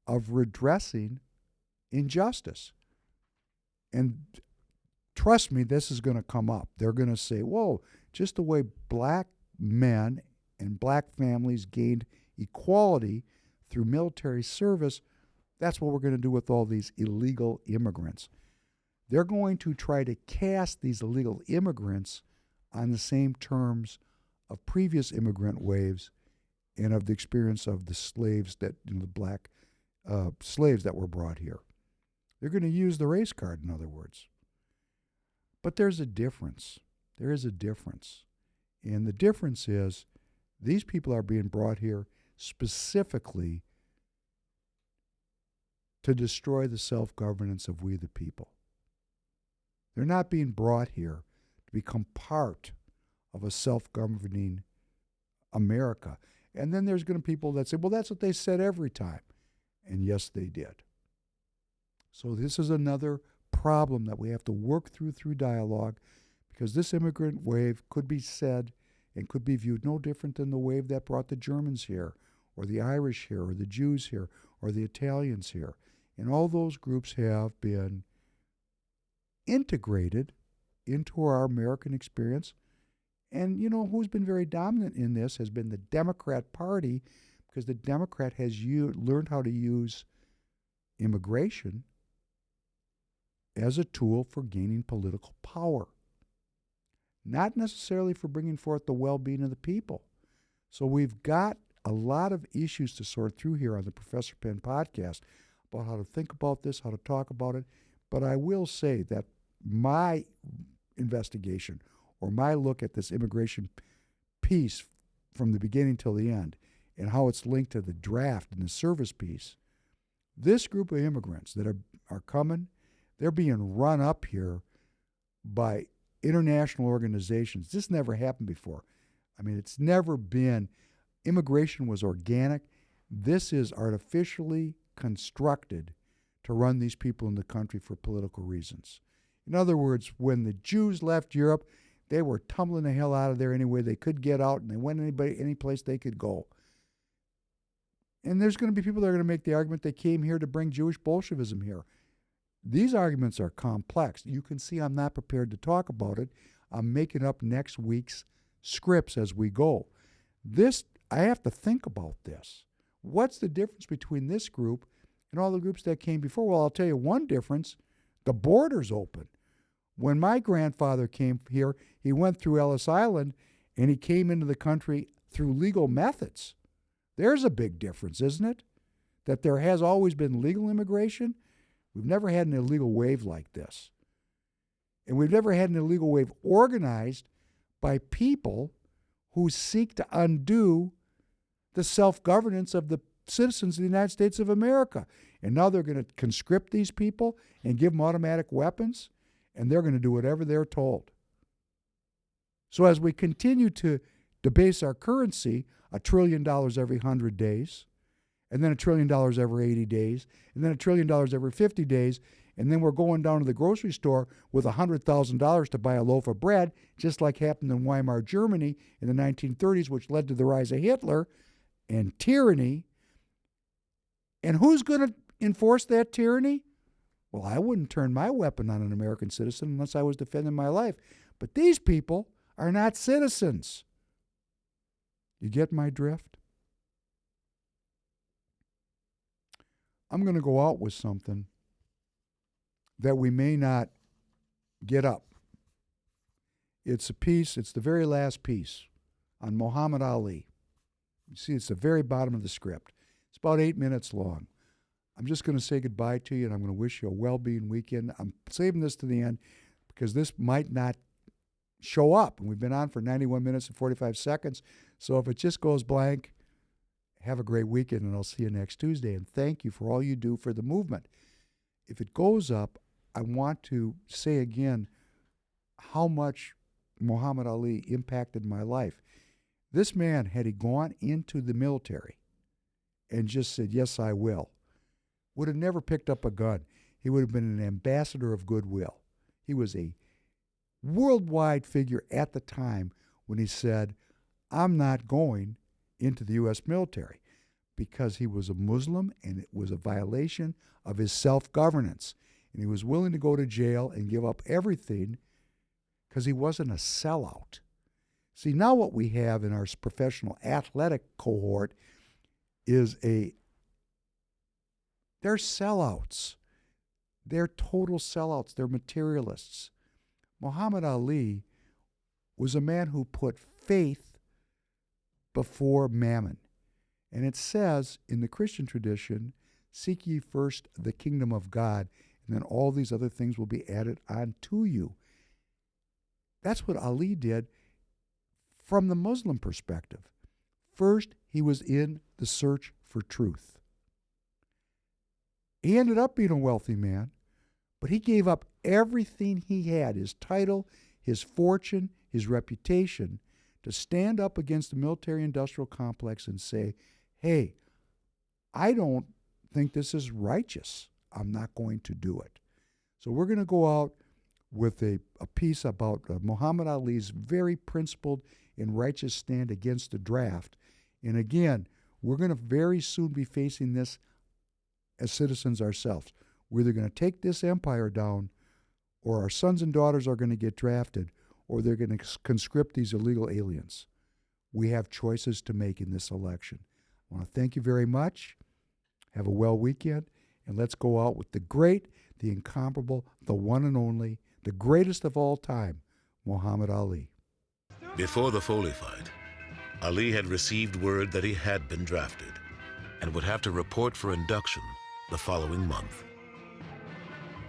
of redressing injustice. And trust me, this is going to come up. They're going to say, whoa, just the way black men and black families gained equality through military service, that's what we're going to do with all these illegal immigrants. They're going to try to cast these illegal immigrants on the same terms of previous immigrant waves and of the experience of the slaves the black slaves that were brought here. They're going to use the race card, in other words. But there's a difference. There is a difference. And the difference is these people are being brought here specifically to destroy the self-governance of we the people. They're not being brought here to become part of a self-governing America. And then there's going to be people that say, well, that's what they said every time. And yes, they did. So this is another problem that we have to work through dialogue, because this immigrant wave could be said and could be viewed no different than the wave that brought the Germans here, or the Irish here, or the Jews here, or the Italians here. And all those groups have been integrated into our American experience. And who's been very dominant in this has been the Democrat Party, because the Democrat has learned how to use immigration as a tool for gaining political power, not necessarily for bringing forth the well-being of the people. So we've got a lot of issues to sort through here on the Professor Penn podcast about how to think about this, how to talk about it. But I will say that my investigation or my look at this immigration piece from the beginning till the end and how it's linked to the draft and the service piece, this group of immigrants that are coming, they're being run up here by international organizations. This never happened before. It's never been. Immigration was organic. This is artificially constructed to run these people in the country for political reasons. In other words, when the Jews left Europe, they were tumbling the hell out of there any way they could get out, and they went any place they could go. And there's going to be people that are going to make the argument they came here to bring Jewish Bolshevism here. These arguments are complex. You can see I'm not prepared to talk about it. I'm making up next week's scripts as we go. I have to think about this. What's the difference between this group and all the groups that came before? Well, I'll tell you one difference. The border's open. When my grandfather came here, he went through Ellis Island, and he came into the country through legal methods. There's a big difference, isn't it? That there has always been legal immigration. We've never had an illegal wave like this. And we've never had an illegal wave organized by people who seek to undo the self-governance of the citizens of the United States of America. And now they're going to conscript these people and give them automatic weapons, and they're going to do whatever they're told. So as we continue to debase our currency $1 trillion every 100 days, and then $1 trillion every 80 days, and then $1 trillion every 50 days, and then we're going down to the grocery store with $100,000 to buy a loaf of bread, just like happened in Weimar Germany in the 1930s, which led to the rise of Hitler and tyranny. And who's going to enforce that tyranny? Well, I wouldn't turn my weapon on an American citizen unless I was defending my life. But these people are not citizens. You get my drift? I'm going to go out with something that we may not get up. It's a piece, it's the very last piece on Muhammad Ali. You see, it's the very bottom of the script. It's about 8 minutes long. I'm just going to say goodbye to you, and I'm going to wish you a well-being weekend. I'm saving this to the end because this might not show up. And we've been on for 91 minutes and 45 seconds. So if it just goes blank, have a great weekend, and I'll see you next Tuesday. And thank you for all you do for the movement. If it goes up, I want to say again how much Muhammad Ali impacted my life. This man, had he gone into the military and just said, yes, I will, would have never picked up a gun. He would have been an ambassador of goodwill. He was a worldwide figure at the time when he said, I'm not going into the U.S. military, because he was a Muslim and it was a violation of his self-governance. And he was willing to go to jail and give up everything because he wasn't a sellout. See, now what we have in our professional athletic cohort is they're sellouts. They're total sellouts. They're materialists. Muhammad Ali was a man who put faith before mammon. And it says in the Christian tradition, seek ye first the kingdom of God, and then all these other things will be added unto you. That's what Ali did from the Muslim perspective. First, he was in the search for truth. He ended up being a wealthy man, but he gave up everything he had, his title, his fortune, his reputation, to stand up against the military-industrial complex and say, hey, I don't think this is righteous. I'm not going to do it. So we're going to go out with a piece about Muhammad Ali's very principled and righteous stand against the draft. And again, we're going to very soon be facing this as citizens ourselves. We're either going to take this empire down, or our sons and daughters are going to get drafted, or they're going to conscript these illegal aliens. We have choices to make in this election. I want to thank you very much. Have a well weekend, and let's go out with the great, the incomparable, the one and only, the greatest of all time, Muhammad Ali. Before the Foley fight, Ali had received word that he had been drafted and would have to report for induction the following month.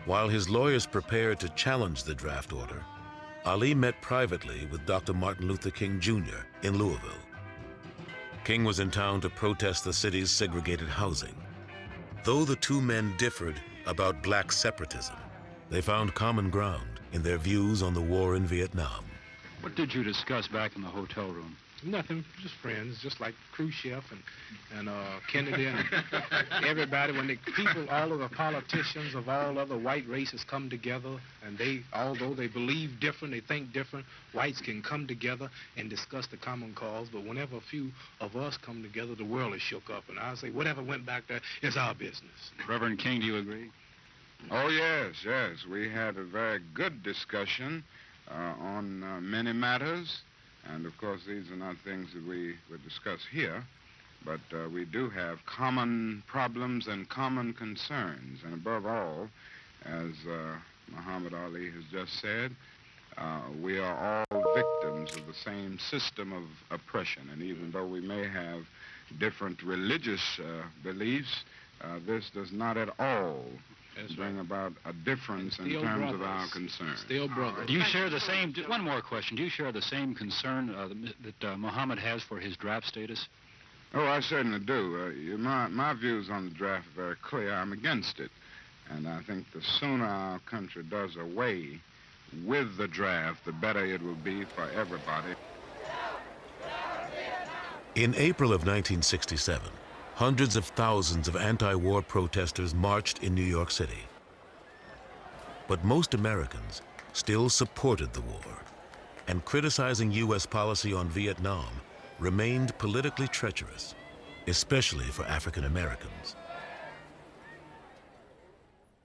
While his lawyers prepared to challenge the draft order, Ali met privately with Dr. Martin Luther King Jr. in Louisville. King was in town to protest the city's segregated housing. Though the two men differed about black separatism, they found common ground in their views on the war in Vietnam. What did you discuss back in the hotel room? Nothing, just friends, just like Khrushchev and Kennedy and everybody. When the people, all of the politicians of all other white races come together, and they, although they believe different, they think different, whites can come together and discuss the common cause. But whenever a few of us come together, the world is shook up. And I say, whatever went back there is our business. Reverend King, do you agree? Oh, yes, yes. We had a very good discussion on many matters. And, of course, these are not things that we would discuss here, but we do have common problems and common concerns. And above all, as Muhammad Ali has just said, we are all victims of the same system of oppression. And even though we may have different religious beliefs, this does not at all bring about a difference in terms of our concerns. Still brothers. Do you share the same, one more question, do you share the same concern that Muhammad has for his draft status? Oh, I certainly do. My views on the draft are very clear. I'm against it. And I think the sooner our country does away with the draft, the better it will be for everybody. In April of 1967, hundreds of thousands of anti-war protesters marched in New York City. But most Americans still supported the war, and criticizing U.S. policy on Vietnam remained politically treacherous, especially for African Americans.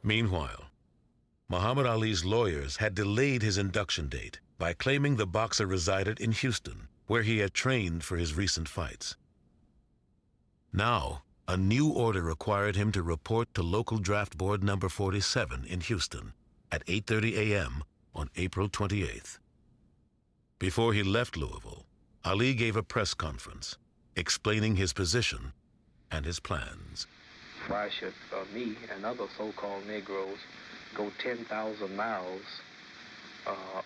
Meanwhile, Muhammad Ali's lawyers had delayed his induction date by claiming the boxer resided in Houston, where he had trained for his recent fights. Now, a new order required him to report to local draft board number 47 in Houston at 8:30 a.m. on April 28th. Before he left Louisville, Ali gave a press conference explaining his position and his plans. Why should me and other so-called Negroes go 10,000 miles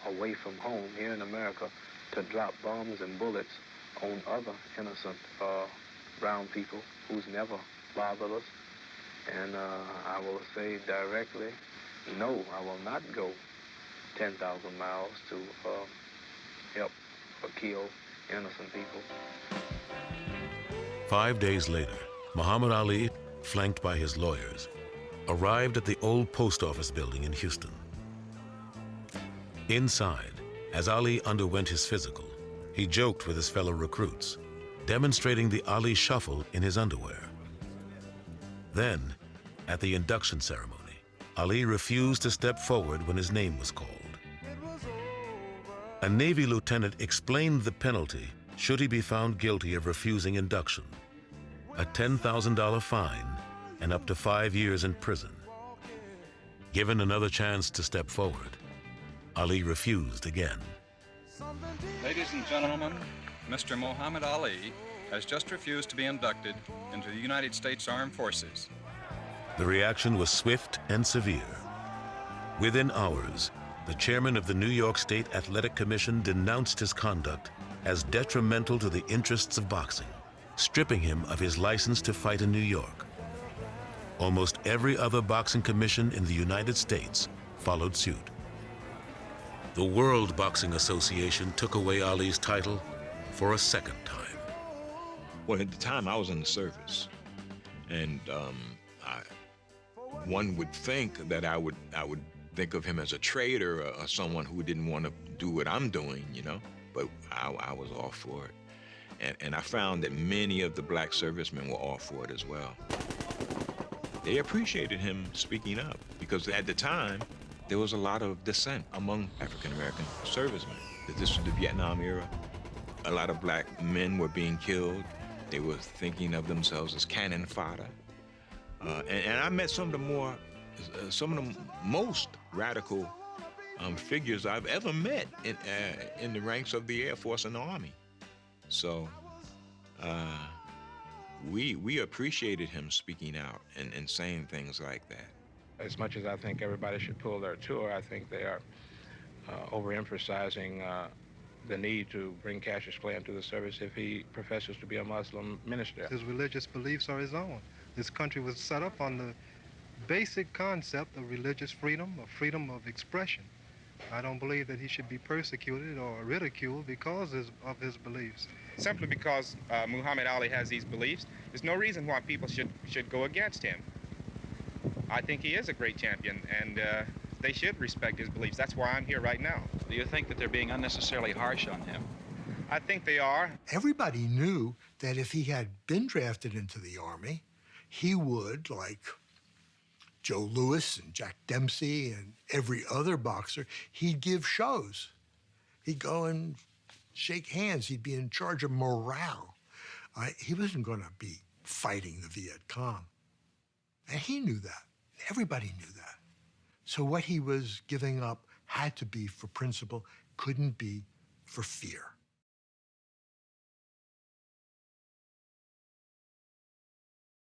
away from home here in America to drop bombs and bullets on other innocent brown people who's never bothered us? And I will say directly, no, I will not go 10,000 miles to help or kill innocent people. 5 days later, Muhammad Ali, flanked by his lawyers, arrived at the old post office building in Houston. Inside, as Ali underwent his physical, he joked with his fellow recruits, demonstrating the Ali shuffle in his underwear. Then, at the induction ceremony, Ali refused to step forward when his name was called. A Navy lieutenant explained the penalty should he be found guilty of refusing induction: a $10,000 fine and up to 5 years in prison. Given another chance to step forward, Ali refused again. Ladies and gentlemen, Mr. Muhammad Ali has just refused to be inducted into the United States Armed Forces. The reaction was swift and severe. Within hours, the chairman of the New York State Athletic Commission denounced his conduct as detrimental to the interests of boxing, stripping him of his license to fight in New York. Almost every other boxing commission in the United States followed suit. The World Boxing Association took away Ali's title for a second time. Well, at the time, I was in the service, and one would think that I would think of him as a traitor or someone who didn't want to do what I'm doing, you know. But I was all for it, and I found that many of the black servicemen were all for it as well. They appreciated him speaking up because at the time there was a lot of dissent among African-American servicemen. This was the Vietnam era. A lot of black men were being killed. They were thinking of themselves as cannon fodder. And I met some of the most radical figures I've ever met in the ranks of the Air Force and the Army. So we appreciated him speaking out and saying things like that. As much as I think everybody should pull their tour, I think they are overemphasizing the need to bring Cassius Clay into the service if he professes to be a Muslim minister. His religious beliefs are his own. This country was set up on the basic concept of religious freedom, of freedom of expression. I don't believe that he should be persecuted or ridiculed because of his beliefs. Simply because Muhammad Ali has these beliefs, there's no reason why people should go against him. I think he is a great champion, and they should respect his beliefs. That's why I'm here right now. Do you think that they're being unnecessarily harsh on him? I think they are. Everybody knew that if he had been drafted into the Army, he would, like Joe Louis and Jack Dempsey and every other boxer, he'd give shows. He'd go and shake hands. He'd be in charge of morale. He wasn't going to be fighting the Viet Cong. And he knew that. Everybody knew that. So what he was giving up had to be for principle, couldn't be for fear.